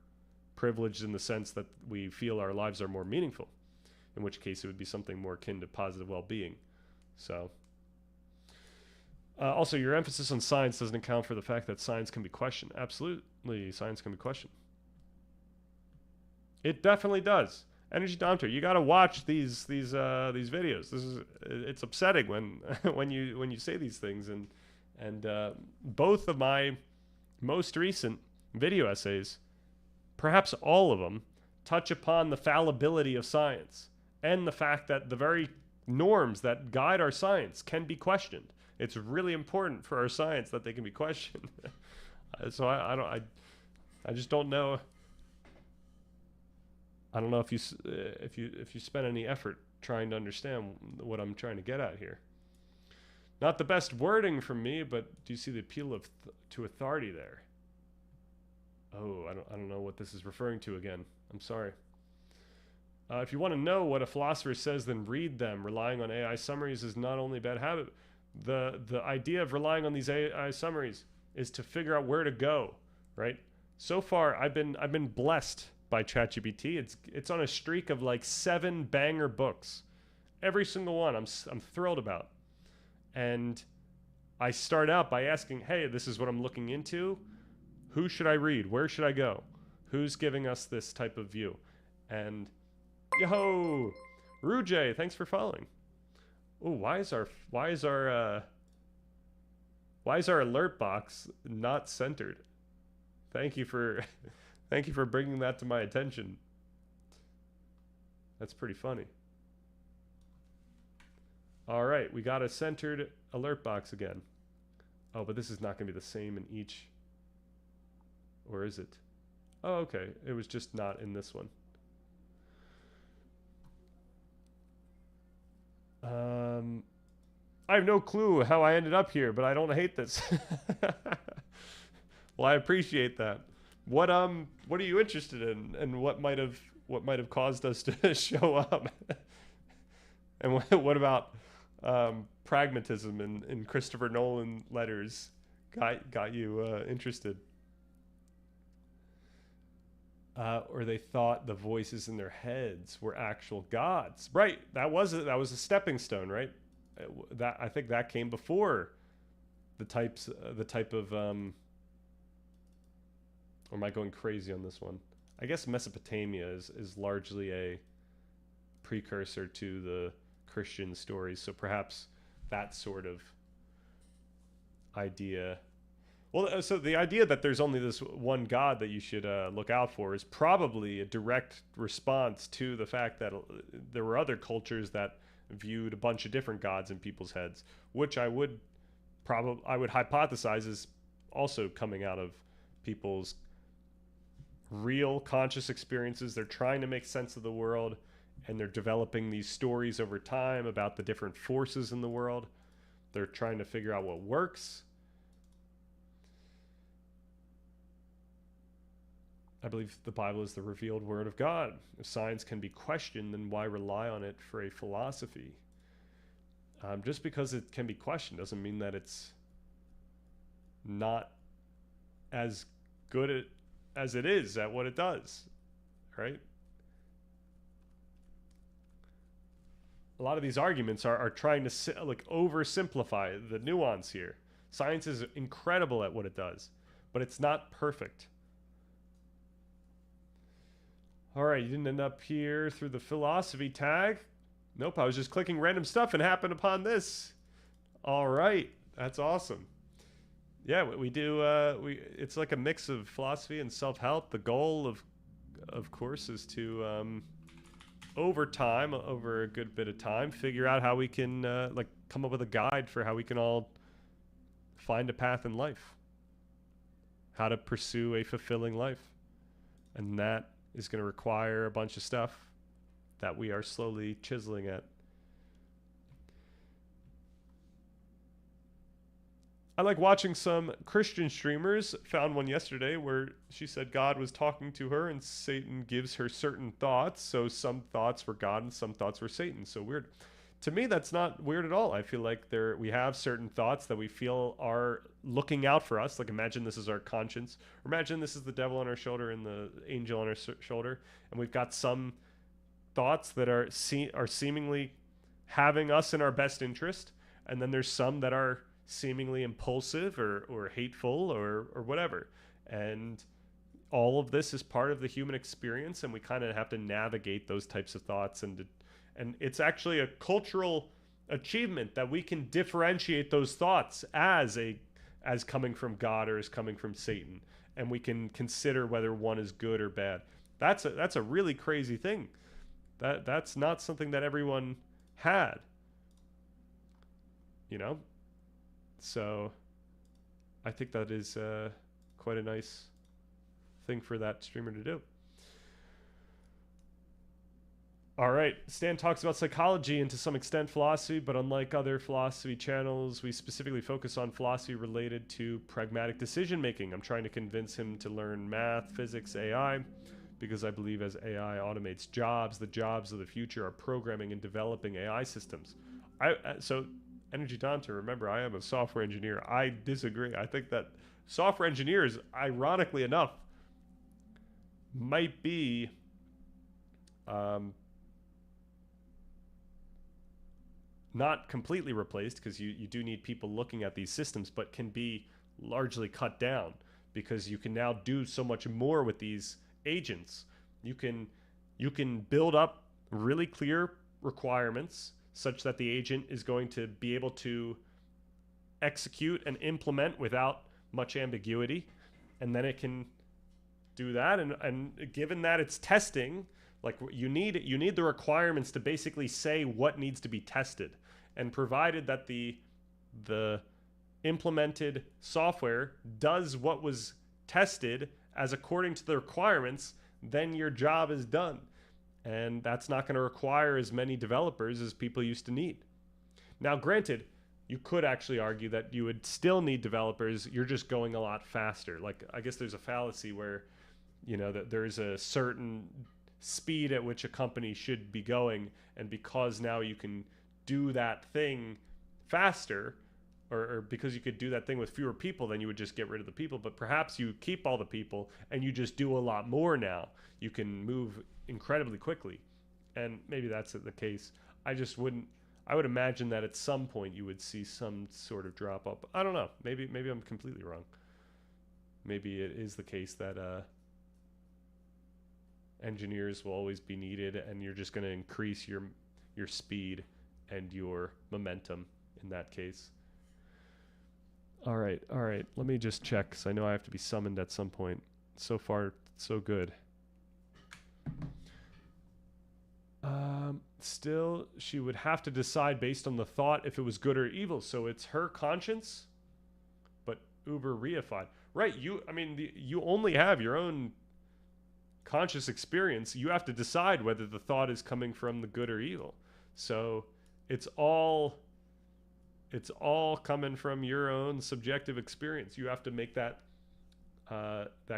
privileged in the sense that we feel our lives are more meaningful, in which case it would be something more akin to positive well-being. So also, your emphasis on science doesn't account for the fact that science can be questioned. Absolutely, science can be questioned. It definitely does. Energy Dompter, you got to watch these videos. It's upsetting when you say these things, and both of my most recent video essays, perhaps all of them, touch upon the fallibility of science and the fact that the very norms that guide our science can be questioned. It's really important for our science that they can be questioned. So I just don't know. I don't know if you spend any effort trying to understand what I'm trying to get at here. Not the best wording from me, but do you see the appeal to authority there? Oh, I don't know what this is referring to again. I'm sorry. If you want to know what a philosopher says, then read them. Relying on AI summaries is not only a bad habit. The idea of relying on these AI summaries is to figure out where to go, right? So far, I've been blessed by ChatGPT. It's on a streak of like 7 banger books. Every single one I'm thrilled about. And I start out by asking, hey, this is what I'm looking into. Who should I read? Where should I go? Who's giving us this type of view? And yo, Rujay, thanks for following. Oh, why is our alert box not centered? Thank you for bringing that to my attention. That's pretty funny. All right, we got a centered alert box again. Oh, but this is not going to be the same in each. Or is it? Oh, okay. It was just not in this one. I have no clue how I ended up here, but I don't hate this. Well, I appreciate that. What are you interested in, and what might have caused us to show up? And what about pragmatism in Christopher Nolan letters got you interested? Or they thought the voices in their heads were actual gods. Right. That was a stepping stone, right? That, I think that came before the type of or am I going crazy on this one? I guess Mesopotamia is largely a precursor to the Christian stories, so perhaps that sort of idea. Well, so the idea that there's only this one God that you should look out for is probably a direct response to the fact that there were other cultures that viewed a bunch of different gods in people's heads, which I would hypothesize is also coming out of people's real conscious experiences. They're trying to make sense of the world, and they're developing these stories over time about the different forces in the world. They're trying to figure out what works. I believe the Bible is the revealed word of God. If science can be questioned, then why rely on it for a philosophy? Just because it can be questioned doesn't mean that it's not as good as it is at what it does, right? A lot of these arguments are trying to oversimplify the nuance here. Science is incredible at what it does, but it's not perfect. All right, you didn't end up here through the philosophy tag. Nope, I was just clicking random stuff and happened upon this. All right, that's awesome. Yeah, we do. It's like a mix of philosophy and self-help. The goal of course, is to over a good bit of time, figure out how we can come up with a guide for how we can all find a path in life, how to pursue a fulfilling life, and that is going to require a bunch of stuff that we are slowly chiseling at. I like watching some Christian streamers. Found one yesterday where she said God was talking to her and Satan gives her certain thoughts. So some thoughts were God and some thoughts were Satan. So weird. To me, that's not weird at all. I feel like we have certain thoughts that we feel are looking out for us. Like imagine this is our conscience. Or imagine this is the devil on our shoulder and the angel on our shoulder. And we've got some thoughts that are seemingly having us in our best interest. And then there's some that are seemingly impulsive or hateful or whatever. And all of this is part of the human experience. And we kind of have to navigate those types of thoughts, and it's actually a cultural achievement that we can differentiate those thoughts as coming from God or as coming from Satan, and we can consider whether one is good or bad. That's a really crazy thing. That's not something that everyone had, you know. So I think that is quite a nice thing for that streamer to do. All right, Stan talks about psychology and to some extent philosophy, but unlike other philosophy channels, we specifically focus on philosophy related to pragmatic decision making. I'm trying to convince him to learn math, physics, AI, because I believe as AI automates jobs, the jobs of the future are programming and developing AI systems. So Energy Dante, remember, I am a software engineer. I disagree. I think that software engineers, ironically enough, might be not completely replaced, because you do need people looking at these systems, but can be largely cut down because you can now do so much more with these agents. You can build up really clear requirements such that the agent is going to be able to execute and implement without much ambiguity, and then it can do that. And given that it's testing, like you need the requirements to basically say what needs to be tested. And provided that the implemented software does what was tested as according to the requirements, then your job is done. And that's not going to require as many developers as people used to need. Now, granted, you could actually argue that you would still need developers. You're just going a lot faster. Like, I guess there's a fallacy where, you know, that there's a certain speed at which a company should be going, and because now you can do that thing faster, or because you could do that thing with fewer people, then you would just get rid of the people. But perhaps you keep all the people and you just do a lot more now. You can move incredibly quickly, and maybe that's the case. I would imagine that at some point you would see some sort of drop off. I don't know. Maybe I'm completely wrong. Maybe it is the case that engineers will always be needed, and you're just going to increase your speed and your momentum in that case. All right. Let me just check, because I know I have to be summoned at some point. So far, so good. Still, she would have to decide based on the thought if it was good or evil. So it's her conscience, but uber reified. Right, you only have your own conscious experience. You have to decide whether the thought is coming from the good or evil. So it's all coming from your own subjective experience. You have to make that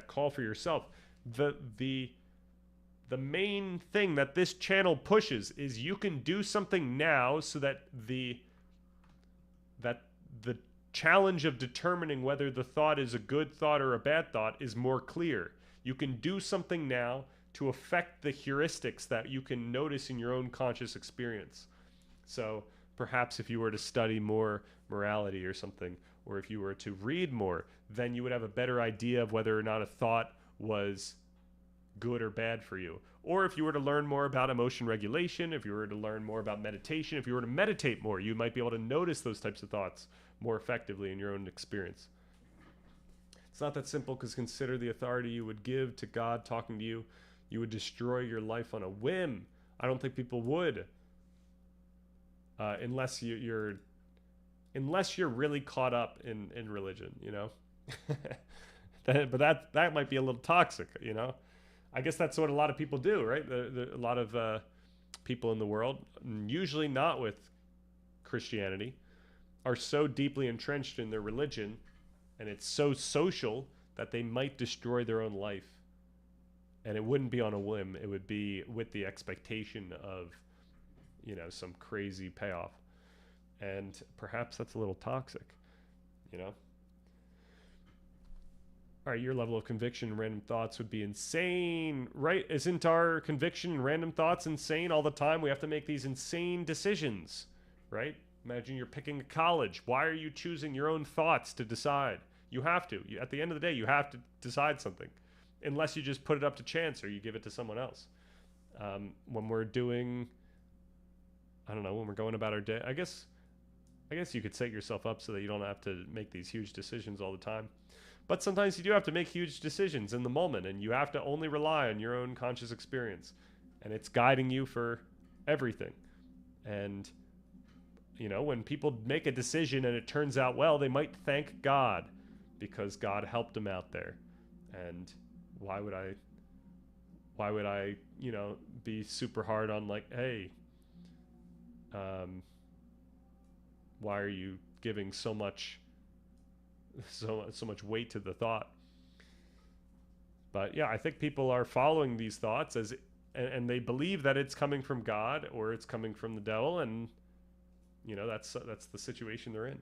call for yourself. The main thing that this channel pushes is you can do something now so that the challenge of determining whether the thought is a good thought or a bad thought is more clear. You can do something now to affect the heuristics that you can notice in your own conscious experience. So perhaps if you were to study more morality or something, or if you were to read more, then you would have a better idea of whether or not a thought was good or bad for you. Or if you were to learn more about emotion regulation, if you were to learn more about meditation, if you were to meditate more, you might be able to notice those types of thoughts more effectively in your own experience. It's not that simple, because consider the authority you would give to God talking to you. You would destroy your life on a whim. I don't think people would, unless you're really caught up in religion, you know. But that might be a little toxic, you know. I guess that's what a lot of people do, right? A lot of people in the world, usually not with Christianity, are so deeply entrenched in their religion, and it's so social that they might destroy their own life. And it wouldn't be on a whim. It would be with the expectation of, you know, some crazy payoff. And perhaps that's a little toxic, you know? All right, your level of conviction and random thoughts would be insane, right? Isn't our conviction and random thoughts insane all the time? We have to make these insane decisions, right? Imagine you're picking a college. Why are you choosing your own thoughts to decide? You have to. At the end of the day, you have to decide something, unless you just put it up to chance or you give it to someone else. When we're doing, I don't know, when we're going about our day, I guess you could set yourself up so that you don't have to make these huge decisions all the time. But sometimes you do have to make huge decisions in the moment, and you have to only rely on your own conscious experience, and it's guiding you for everything. And, you know, when people make a decision and it turns out well, they might thank God because God helped them out there. And why would I, you know, be super hard on, like, hey, why are you giving so much weight to the thought? But yeah, I think people are following these thoughts and they believe that it's coming from God or it's coming from the devil, and you know, that's the situation they're in.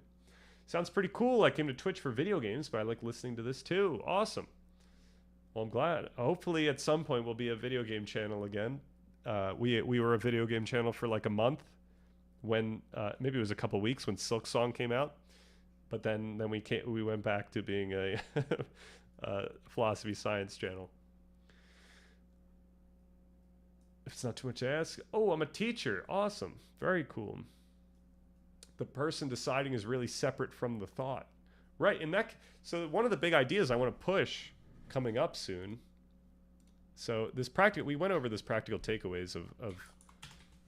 Sounds pretty cool. I came to Twitch for video games, but I like listening to this too. Awesome. Well, I'm glad. Hopefully at some point we'll be a video game channel again. We were a video game channel for like a month, when maybe it was a couple weeks when Silk Song came out. But then we went back to being a philosophy science channel. If it's not too much to ask. Oh, I'm a teacher. Awesome. Very cool. The person deciding is really separate from the thought. Right. So one of the big ideas I want to push coming up soon. So we went over this practical takeaways of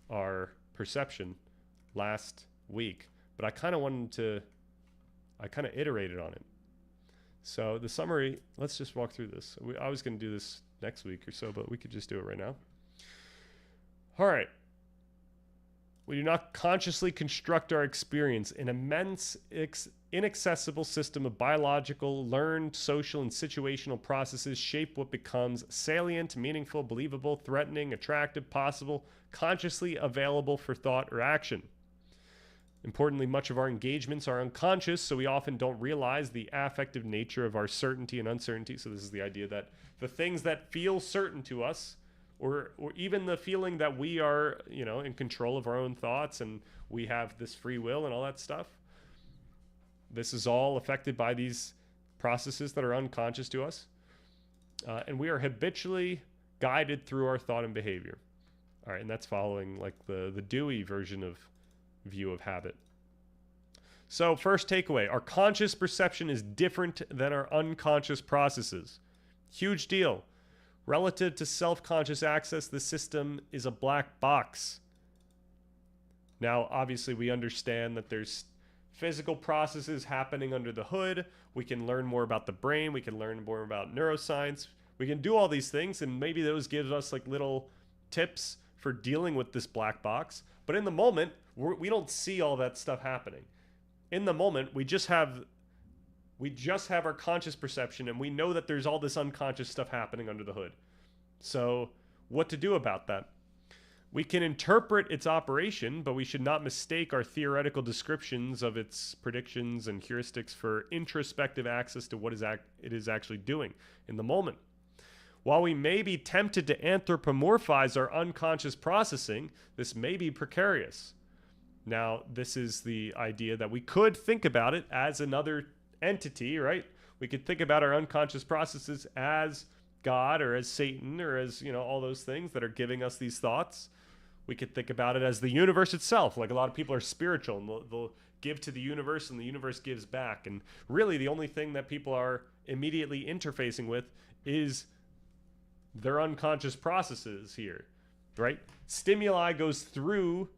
our perception last week, but I kind of iterated on it. So the summary, let's just walk through this. I was going to do this next week or so, but we could just do it right now. All right. We do not consciously construct our experience. An immense, inaccessible system of biological, learned, social, and situational processes shape what becomes salient, meaningful, believable, threatening, attractive, possible, consciously available for thought or action. Importantly, much of our engagements are unconscious, so we often don't realize the affective nature of our certainty and uncertainty. So this is the idea that the things that feel certain to us, or even the feeling that we are, in control of our own thoughts and we have this free will and all that stuff, this is all affected by these processes that are unconscious to us. And we are habitually guided through our thought and behavior. All right, and that's following like the Dewey version of view of habit. So first takeaway, our conscious perception is different than our unconscious processes. Huge deal. Relative to self-conscious access, the system is a black box. Now, obviously, we understand that there's physical processes happening under the hood. We can learn more about the brain. We can learn more about neuroscience. We can do all these things, and maybe those give us like little tips for dealing with this black box. But in the moment, we don't see all that stuff happening. In the moment, we just have our conscious perception, and we know that there's all this unconscious stuff happening under the hood. So what to do about that? We can interpret its operation, but we should not mistake our theoretical descriptions of its predictions and heuristics for introspective access to what it is actually doing in the moment. While we may be tempted to anthropomorphize our unconscious processing, this may be precarious. Now, this is the idea that we could think about it as another entity, right? We could think about our unconscious processes as God or as Satan or as, all those things that are giving us these thoughts. We could think about it as the universe itself. Like a lot of people are spiritual and they'll give to the universe and the universe gives back. And really the only thing that people are immediately interfacing with is their unconscious processes here, right? Stimuli goes through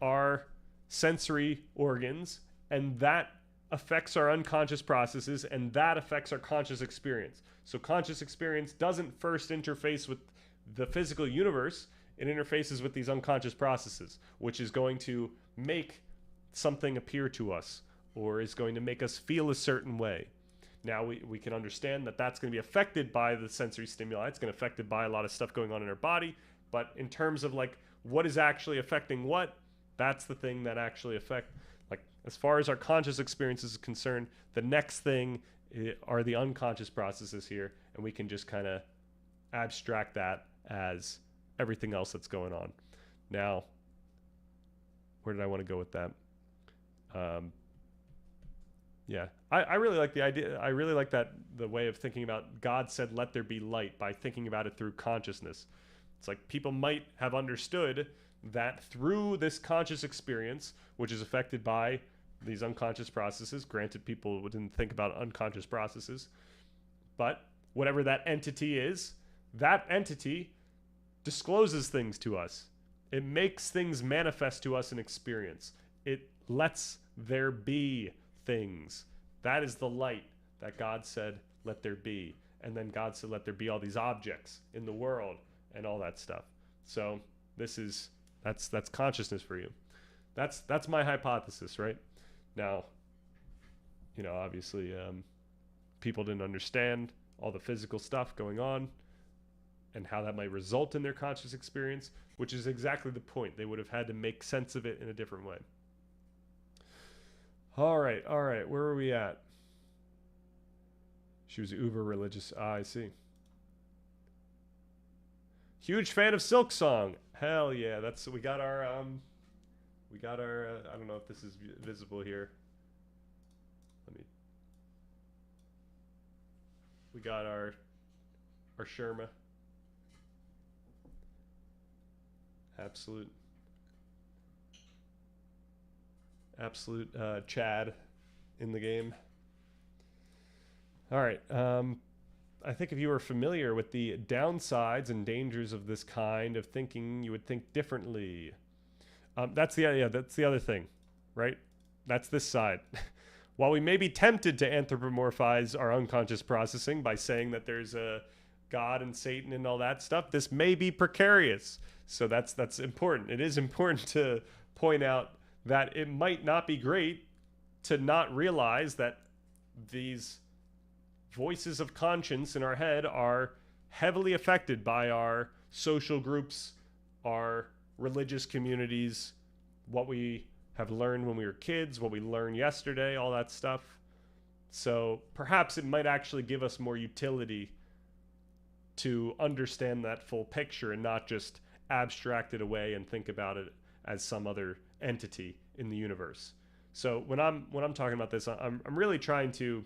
our sensory organs, and that affects our unconscious processes, and that affects our conscious experience. So conscious experience doesn't first interface with the physical universe. It interfaces with these unconscious processes, which is going to make something appear to us or is going to make us feel a certain way. Now we can understand that that's going to be affected by the sensory stimuli. It's going to be affected by a lot of stuff going on in our body. But in terms of like what is actually affecting what, that's the thing that actually as far as our conscious experience is concerned, the next thing are the unconscious processes here. And we can just kind of abstract that as everything else that's going on. Now, where did I want to go with that? Yeah, I really like the idea. I really like the way of thinking about God said, let there be light, by thinking about it through consciousness. It's like people might have understood that through this conscious experience, which is affected by these unconscious processes. Granted, people didn't think about unconscious processes, but whatever that entity is, that entity discloses things to us. It makes things manifest to us in experience. It lets there be things. That is the light that God said, let there be. And then God said, let there be all these objects in the world and all that stuff. So that's consciousness for you. That's my hypothesis, right? Now, obviously, people didn't understand all the physical stuff going on and how that might result in their conscious experience, which is exactly the point. They would have had to make sense of it in a different way. All right. Where are we at? She was uber religious. I see. Huge fan of Silk Song. Hell yeah. We got our I don't know if this is visible here. We got our Sherma. Absolute Chad in the game. All right. I think if you were familiar with the downsides and dangers of this kind of thinking, you would think differently. That's the other thing, right? That's this side. While we may be tempted to anthropomorphize our unconscious processing by saying that there's a God and Satan and all that stuff, this may be precarious. So that's important. It is important to point out that it might not be great to not realize that these voices of conscience in our head are heavily affected by our social groups, our religious communities, what we have learned when we were kids, what we learned yesterday, all that stuff. So perhaps it might actually give us more utility to understand that full picture and not just abstract it away and think about it as some other entity in the universe. So when I'm talking about this, I'm really trying to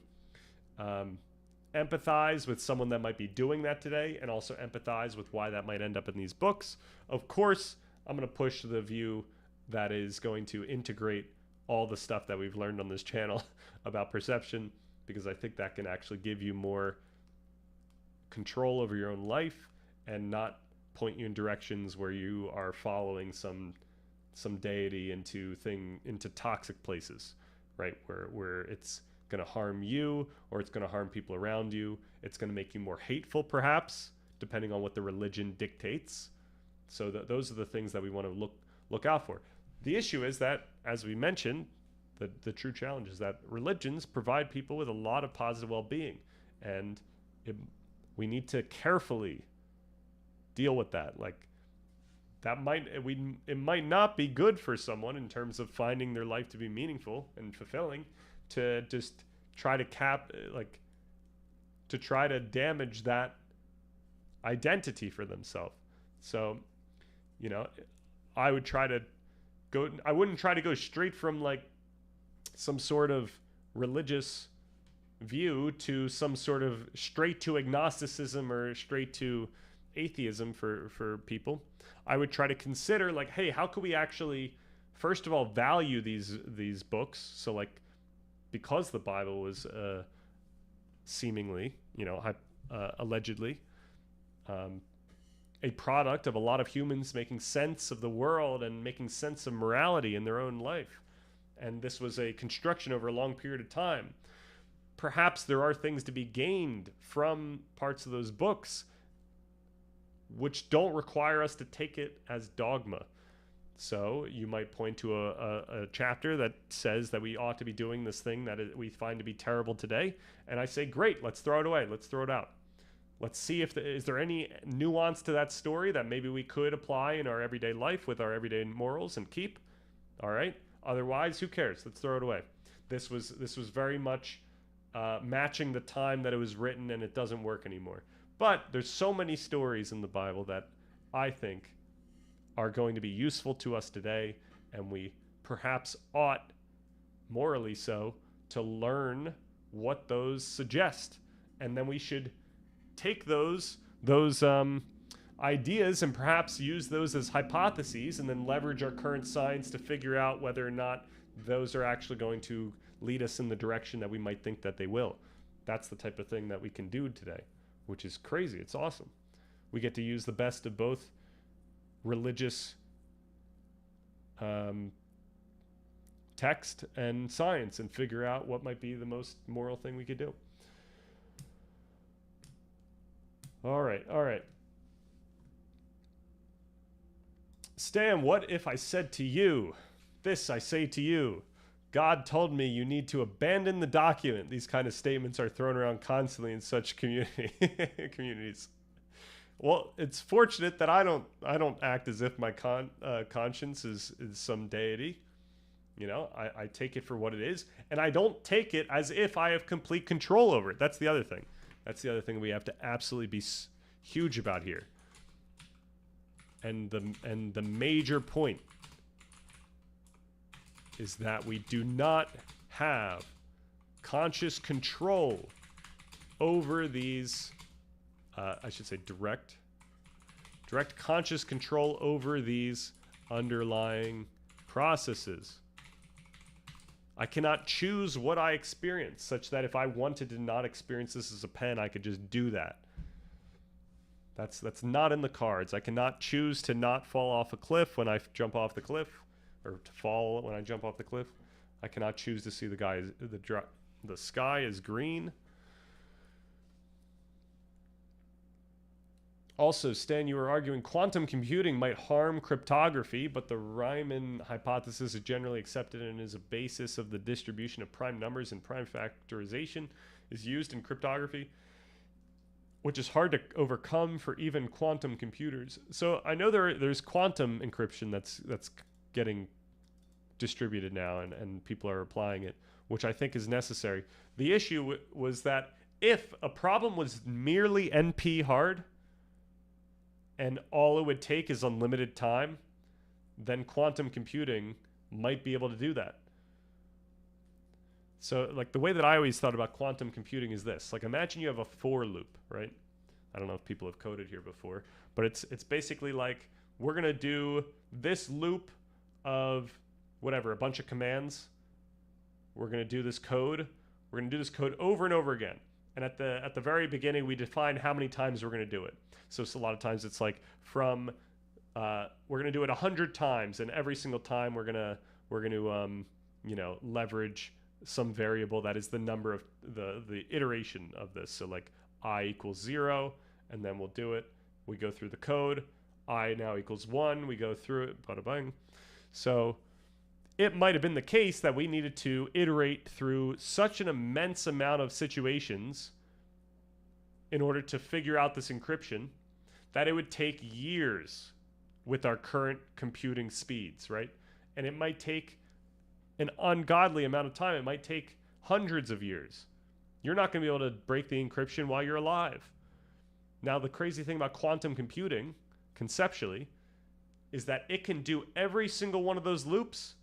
empathize with someone that might be doing that today, and also empathize with why that might end up in these books. Of course, I'm going to push the view that is going to integrate all the stuff that we've learned on this channel about perception, because I think that can actually give you more control over your own life and not point you in directions where you are following some deity into toxic places, right? Where it's going to harm you, or it's going to harm people around you. It's going to make you more hateful, perhaps, depending on what the religion dictates. So those are the things that we want to look out for. The issue is that, as we mentioned, the true challenge is that religions provide people with a lot of positive well-being, and we need to carefully deal with that. Like, it might not be good for someone in terms of finding their life to be meaningful and fulfilling to just try to try to damage that identity for themselves. So, I wouldn't try to go straight from like some sort of religious view to some sort of straight to agnosticism or straight to atheism for people. I would try to consider like, hey, how could we actually, first of all, value these books? So like, because the Bible was seemingly, allegedly, a product of a lot of humans making sense of the world and making sense of morality in their own life, and this was a construction over a long period of time, perhaps there are things to be gained from parts of those books which don't require us to take it as dogma. So you might point to a chapter that says that we ought to be doing this thing that we find to be terrible today, and I say, great, let's throw it away, let's throw it out. Let's see if is there any nuance to that story that maybe we could apply in our everyday life with our everyday morals and keep. All right. Otherwise, who cares? Let's throw it away. This was very much matching the time that it was written, and it doesn't work anymore. But there's so many stories in the Bible that I think are going to be useful to us today, and we perhaps ought, morally so, to learn what those suggest, and then we should take those ideas and perhaps use those as hypotheses, and then leverage our current science to figure out whether or not those are actually going to lead us in the direction that we might think that they will. That's the type of thing that we can do today, which is crazy. It's awesome. We get to use the best of both religious text and science and figure out what might be the most moral thing we could do. All right. Stan, what if I said to you, this I say to you, God told me you need to abandon the document. These kind of statements are thrown around constantly in such communities. Well, it's fortunate that I don't act as if my conscience is some deity. I take it for what it is, and I don't take it as if I have complete control over it. That's the other thing. That's the other thing we have to absolutely be huge about here. And the major point is that we do not have conscious control over these, I should say direct conscious control over these underlying processes. I cannot choose what I experience, such that if I wanted to not experience this as a pen, I could just do that. That's not in the cards. I cannot choose to not fall off a cliff when I jump off the cliff, or to fall when I jump off the cliff. I cannot choose to see the sky is green. Also, Stan, you were arguing quantum computing might harm cryptography, but the Riemann hypothesis is generally accepted and is a basis of the distribution of prime numbers, and prime factorization is used in cryptography, which is hard to overcome for even quantum computers. So I know there's quantum encryption that's getting distributed now, and people are applying it, which I think is necessary. The issue was that if a problem was merely NP hard, and all it would take is unlimited time, then quantum computing might be able to do that. So like the way that I always thought about quantum computing is this. Like imagine you have a for loop, right? I don't know if people have coded here before, but it's basically like we're going to do this loop of whatever, a bunch of commands. We're going to do this code. We're going to do this code over and over again. And at the very beginning, we define how many times we're going to do it. So it's a lot of times it's like from we're going to do it 100 times, and every single time we're going to leverage some variable that is the number of the iteration of this. So like I equals 0, and then we'll do it. We go through the code. I now equals 1. We go through it. Bada bang. So it might have been the case that we needed to iterate through such an immense amount of situations in order to figure out this encryption that it would take years with our current computing speeds, right? And it might take an ungodly amount of time. It might take hundreds of years. You're not going to be able to break the encryption while you're alive. Now, the crazy thing about quantum computing, conceptually, is that it can do every single one of those loops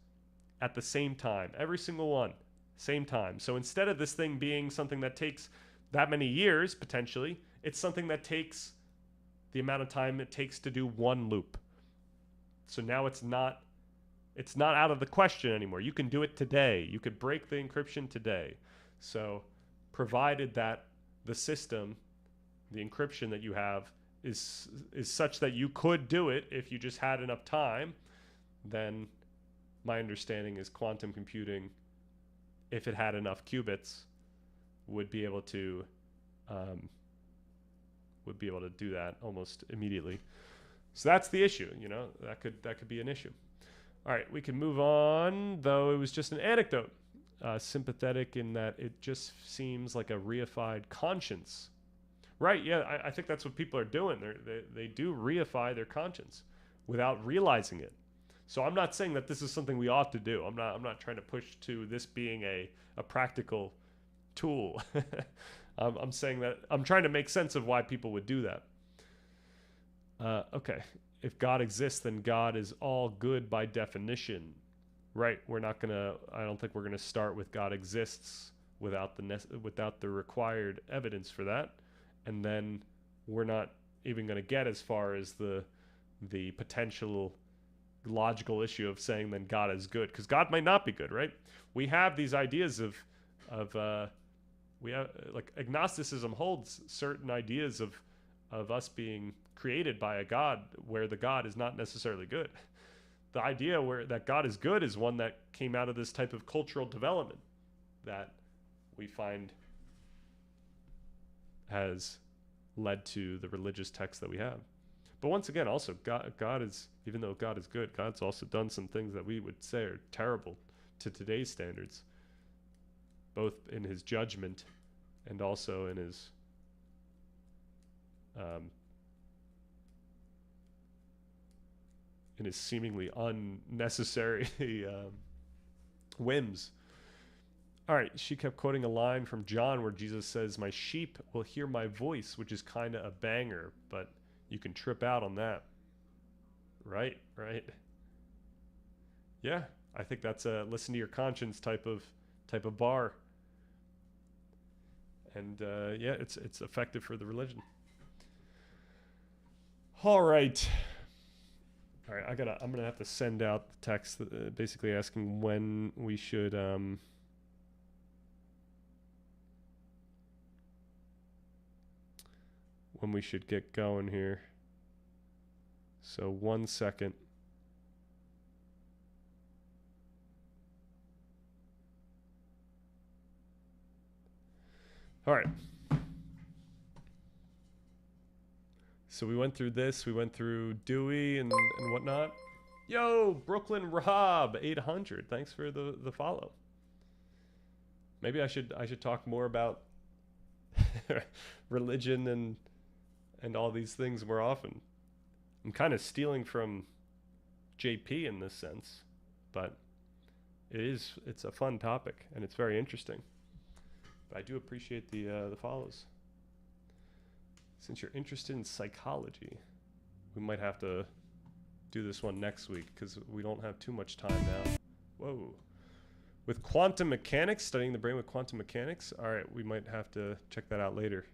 at the same time. Every single one, same time. So instead of this thing being something that takes that many years, potentially, it's something that takes the amount of time it takes to do one loop. So now it's not out of the question anymore. You can do it today. You could break the encryption today. So provided that the system, the encryption that you have is such that you could do it if you just had enough time, then my understanding is quantum computing, if it had enough qubits, would be able to do that almost immediately. So that's the issue. That could be an issue. All right, we can move on, though it was just an anecdote. Sympathetic in that it just seems like a reified conscience. Right, yeah, I think that's what people are doing. They do reify their conscience without realizing it. So I'm not saying that this is something we ought to do. I'm not trying to push to this being a practical tool. I'm saying that I'm trying to make sense of why people would do that. Okay. If God exists, then God is all good by definition. Right. I don't think we're going to start with God exists without the required evidence for that. And then we're not even going to get as far as the potential logical issue of saying then God is good, because God might not be good, right? We have these ideas of we have, like, agnosticism holds certain ideas of us being created by a God where the God is not necessarily good. The idea that God is good is one that came out of this type of cultural development that we find has led to the religious texts that we have. But once again, also, God is, even though God is good, God's also done some things that we would say are terrible to today's standards, both in his judgment and also in his seemingly unnecessary whims. All right, she kept quoting a line from John where Jesus says, "My sheep will hear my voice," which is kind of a banger, but you can trip out on that. Right. Yeah, I think that's a listen to your conscience type of bar. And yeah, it's effective for the religion. All right, I'm gonna have to send out the text basically asking when we should get going here. So 1 second. All right. So we went through this. We went through Dewey and whatnot. Yo, Brooklyn Rob 800. Thanks for the follow. Maybe I should talk more about religion and all these things more often. I'm kind of stealing from JP in this sense, but it's a fun topic and it's very interesting. But I do appreciate the follows. Since you're interested in psychology, we might have to do this one next week because we don't have too much time now. Whoa. With quantum mechanics, studying the brain with quantum mechanics. All right, we might have to check that out later.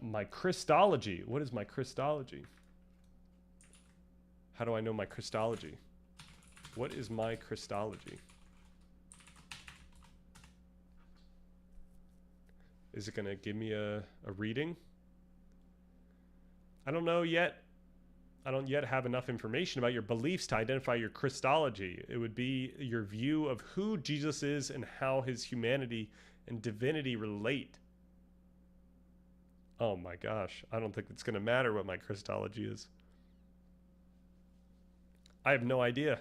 My Christology. What is my Christology? How do I know my Christology? What is my Christology? Is it going to give me a reading? I don't know yet. I don't yet have enough information about your beliefs to identify your Christology. It would be your view of who Jesus is and how his humanity and divinity relate. Oh my gosh. I don't think it's going to matter what my Christology is. I have no idea.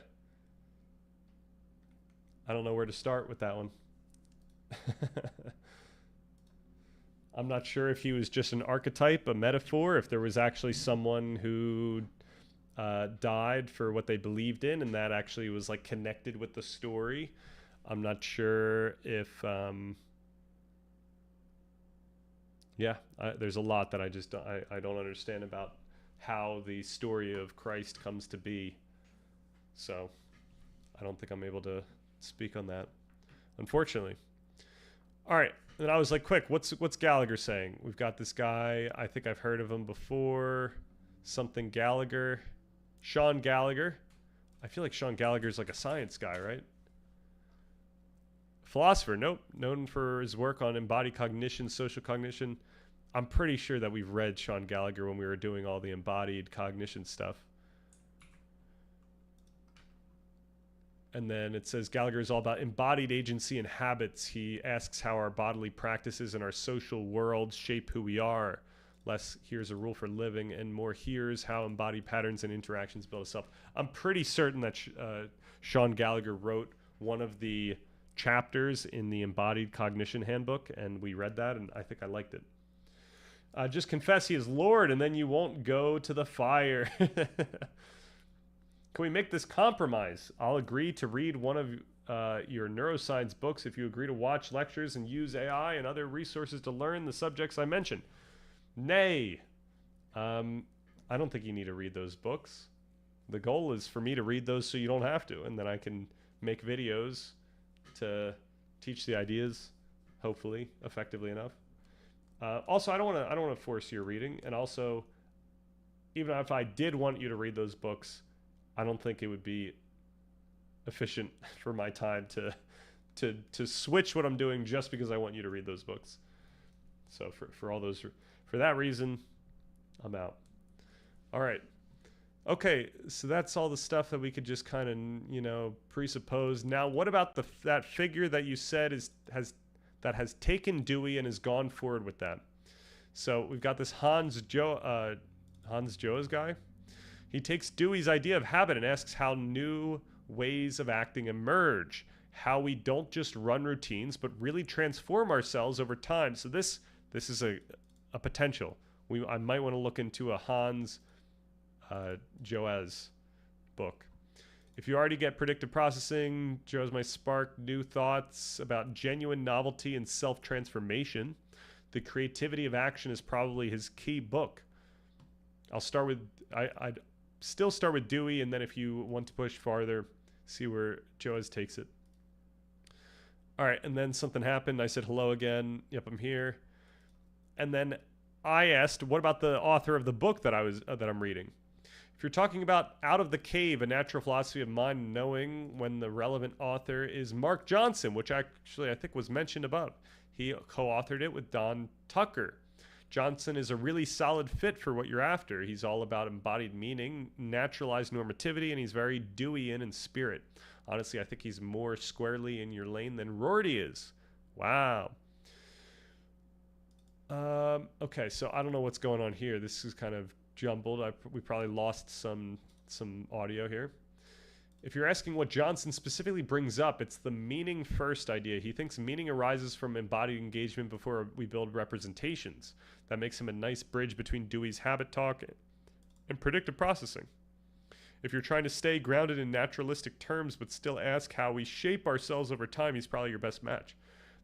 I don't know where to start with that one. I'm not sure if he was just an archetype, a metaphor, if there was actually someone who died for what they believed in and that actually was like connected with the story. I'm not sure if there's a lot that I don't understand about how the story of Christ comes to be. So I don't think I'm able to speak on that, unfortunately. All right. And I was like, quick, what's Gallagher saying? We've got this guy. I think I've heard of him before. Something Gallagher. Sean Gallagher. I feel like Sean Gallagher is like a science guy, right? Philosopher. Nope. Known for his work on embodied cognition, social cognition. I'm pretty sure that we've read Sean Gallagher when we were doing all the embodied cognition stuff. And then it says Gallagher is all about embodied agency and habits. He asks how our bodily practices and our social world shape who we are. Less here's a rule for living and more here's how embodied patterns and interactions build us up. I'm pretty certain that Sean Gallagher wrote one of the chapters in the Embodied Cognition Handbook, and we read that, and I think I liked it. Just confess he is Lord, and then you won't go to the fire. Can we make this compromise? I'll agree to read one of your neuroscience books if you agree to watch lectures and use AI and other resources to learn the subjects I mentioned. Nay. I don't think you need to read those books. The goal is for me to read those so you don't have to, and then I can make videos to teach the ideas, hopefully, effectively enough. Also, I don't want to force your reading, and also, even if I did want you to read those books, I don't think it would be efficient for my time to switch what I'm doing just because I want you to read those books. So for that reason, I'm out. All right. Okay, so that's all the stuff that we could just kind of, presuppose. Now, what about that figure that you said has taken Dewey and has gone forward with that? So we've got this Hans Joas guy. He takes Dewey's idea of habit and asks how new ways of acting emerge, how we don't just run routines, but really transform ourselves over time. So this is a potential. I might want to look into a Hans Joas book. If you already get predictive processing, Joas might spark new thoughts about genuine novelty and self-transformation. The creativity of action is probably his key book. I'll start with I'd still start with Dewey, and then if you want to push farther, see where Joas takes it. All right, and then something happened. I said hello again. Yep, I'm here. And then I asked, what about the author of the book that I'm reading? If you're talking about Out of the Cave, A Natural Philosophy of Mind and Knowing, when the relevant author is Mark Johnson, which actually I think was mentioned above. He co-authored it with Don Tucker. Johnson is a really solid fit for what you're after. He's all about embodied meaning, naturalized normativity, and he's very Deweyan in spirit. Honestly, I think he's more squarely in your lane than Rorty is. Wow. Okay, so I don't know what's going on here. This is kind of jumbled. We probably lost some audio here. If you're asking what Johnson specifically brings up, it's the meaning first idea. He thinks meaning arises from embodied engagement before we build representations. That makes him a nice bridge between Dewey's habit talk and predictive processing. If you're trying to stay grounded in naturalistic terms but still ask how we shape ourselves over time, he's probably your best match.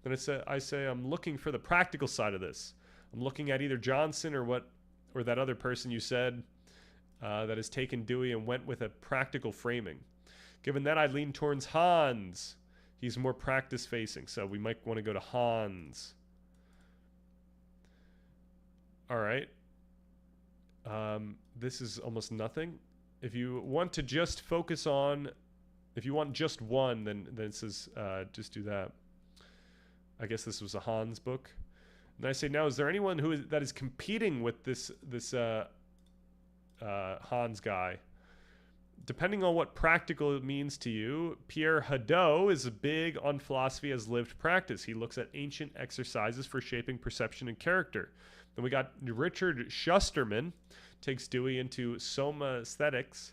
Then I say I'm looking for the practical side of this. I'm looking at either Johnson or that other person you said that has taken Dewey and went with a practical framing. Given that, I lean towards Hans. He's more practice-facing, so we might want to go to Hans. All right. This is almost nothing. If you want to just focus on, if you want just one, then it says just do that. I guess this was a Hans book. And I say, now, is there anyone that is competing with this Hans guy? Depending on what practical means to you, Pierre Hadot is big on philosophy as lived practice. He looks at ancient exercises for shaping perception and character. Then we got Richard Schusterman, takes Dewey into soma aesthetics,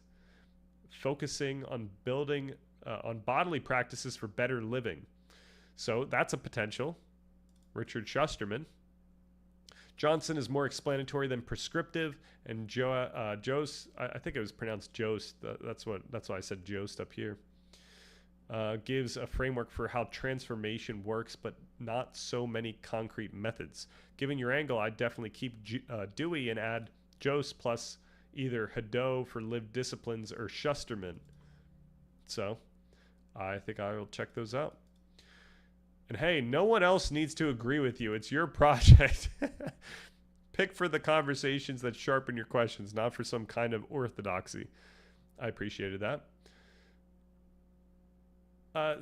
focusing on building on bodily practices for better living. So that's a potential. Richard Schusterman. Johnson is more explanatory than prescriptive, and Jost, I think it was pronounced Jost. That's why I said Jost up here. Gives a framework for how transformation works, but not so many concrete methods. Given your angle, I'd definitely keep Dewey and add Jost plus either Hadot for lived disciplines or Schusterman. So I think I will check those out. And hey, no one else needs to agree with you. It's your project. Pick for the conversations that sharpen your questions, not for some kind of orthodoxy. I appreciated that.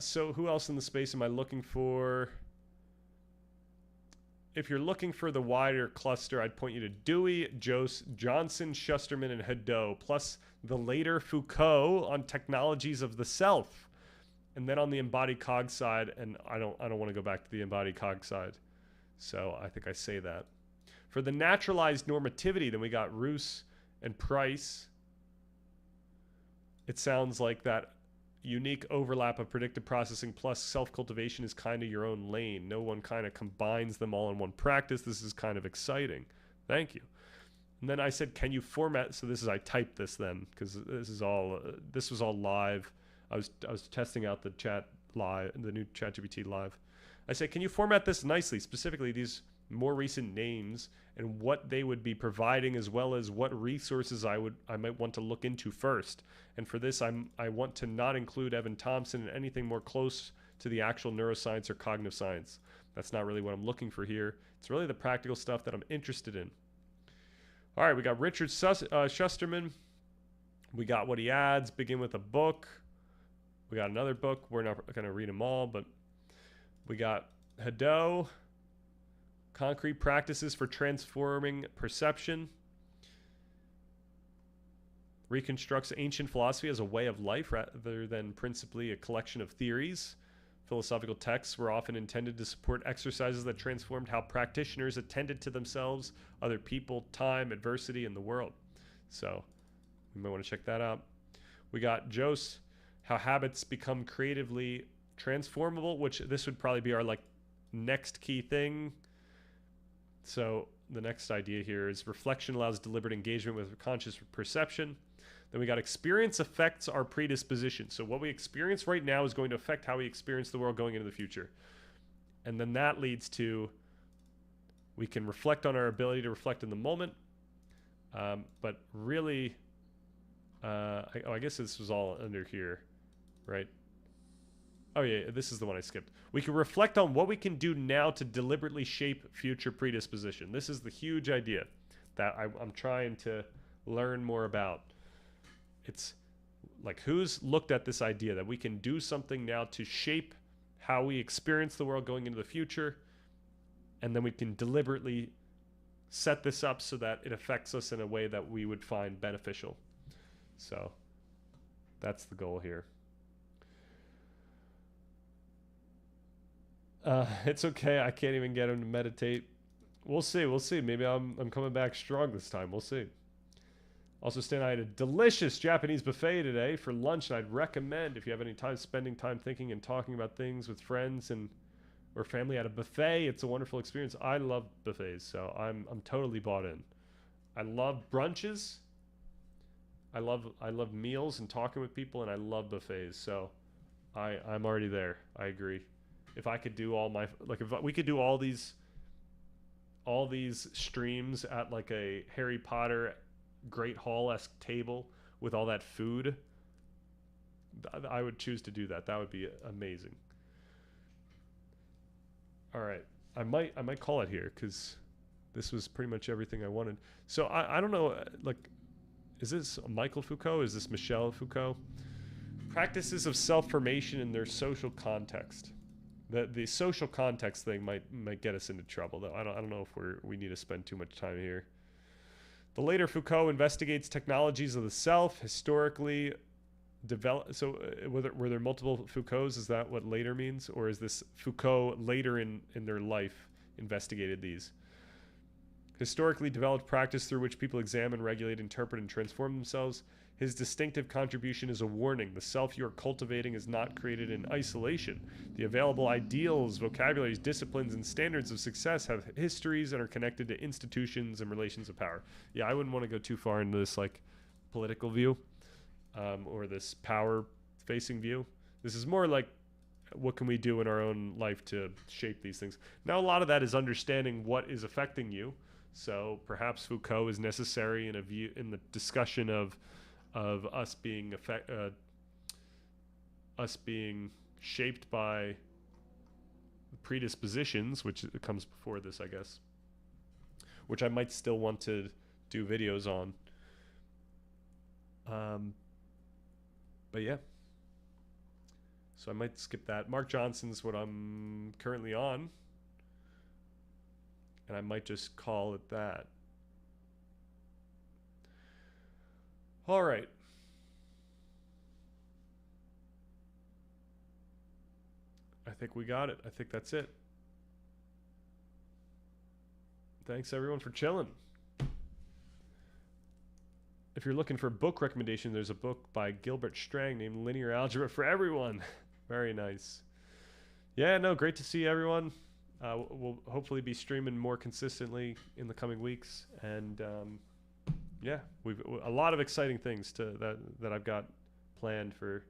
So who else in the space am I looking for? If you're looking for the wider cluster, I'd point you to Dewey, Jost, Johnson, Schusterman, and Hadot, plus the later Foucault on technologies of the self. And then on the embodied cog side, and I don't want to go back to the embodied cog side, so I think I say that. For the naturalized normativity, then we got Roos and Price. It sounds like that unique overlap of predictive processing plus self-cultivation is kind of your own lane. No one kind of combines them all in one practice. This is kind of exciting. Thank you. And then I said, can you format? So I typed this then, because this was all live. I was testing out the chat live, the new ChatGPT live. I said, can you format this nicely, specifically these more recent names and what they would be providing, as well as what resources I might want to look into first. And for this, I want to not include Evan Thompson in anything more close to the actual neuroscience or cognitive science. That's not really what I'm looking for here. It's really the practical stuff that I'm interested in. All right, we got Richard Schusterman. We got what he adds, begin with a book. We got another book. We're not going to read them all, but we got Hadot, concrete practices for transforming perception. Reconstructs ancient philosophy as a way of life rather than principally a collection of theories. Philosophical texts were often intended to support exercises that transformed how practitioners attended to themselves, other people, time, adversity, and the world. So you might want to check that out. We got Jost, how habits become creatively transformable, which this would probably be our next key thing. So the next idea here is reflection allows deliberate engagement with conscious perception. Then we got experience affects our predisposition. So what we experience right now is going to affect how we experience the world going into the future. And then that leads to, we can reflect on our ability to reflect in the moment. But really, I guess this was all under here, right? Oh yeah, this is the one I skipped. We can reflect on what we can do now to deliberately shape future predisposition. This is the huge idea that I'm trying to learn more about. It's like, who's looked at this idea that we can do something now to shape how we experience the world going into the future, and then we can deliberately set this up so that it affects us in a way that we would find beneficial. So that's the goal here. It's okay. I can't even get him to meditate. We'll see. We'll see. Maybe I'm coming back strong this time. We'll see. Also, Stan, I had a delicious Japanese buffet today for lunch, and I'd recommend if you have any time spending time thinking and talking about things with friends and or family at a buffet. It's a wonderful experience. I love buffets, so I'm totally bought in. I love brunches. I love meals and talking with people, and I love buffets. So I'm already there. I agree. If I could do all my if we could do all these streams at like a Harry Potter Great Hall-esque table with all that food, I would choose to do that. That would be amazing. All right, I might call it here because this was pretty much everything I wanted. So I don't know, like, is this Michael Foucault? Is this Michel Foucault? Practices of self-formation in their social context. The social context thing might get us into trouble, though. I don't know if we need to spend too much time here. The later Foucault investigates technologies of the self historically develop. So were there multiple Foucaults? Is that what later means, or is this Foucault later in their life investigated these? Historically developed practice through which people examine, regulate, interpret, and transform themselves. His distinctive contribution is a warning. The self you are cultivating is not created in isolation. The available ideals, vocabularies, disciplines, and standards of success have histories and are connected to institutions and relations of power. Yeah, I wouldn't want to go too far into this like political view or this power-facing view. This is more like what can we do in our own life to shape these things. Now, a lot of that is understanding what is affecting you. So perhaps Foucault is necessary in the discussion of us being shaped by predispositions, which comes before this, I guess, which I might still want to do videos on. But yeah, so I might skip that. Mark Johnson's what I'm currently on, and I might just call it that. All right. I think we got it. I think that's it. Thanks everyone for chilling. If you're looking for a book recommendation, there's a book by Gilbert Strang named Linear Algebra for Everyone. Very nice. Yeah, no, great to see everyone. We'll hopefully be streaming more consistently in the coming weeks, and yeah, we've a lot of exciting things that I've got planned for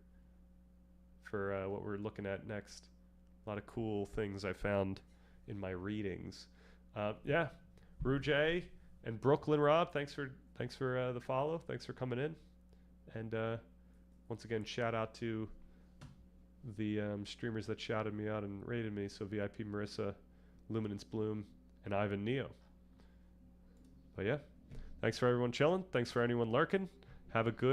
what we're looking at next. A lot of cool things I found in my readings. Yeah, Rujay and Brooklyn Rob, thanks for the follow. Thanks for coming in, and once again, shout out to the streamers that shouted me out and rated me. So VIP Marissa, Luminance Bloom, and Ivan Neo. But yeah, thanks for everyone chilling. Thanks for anyone lurking. Have a good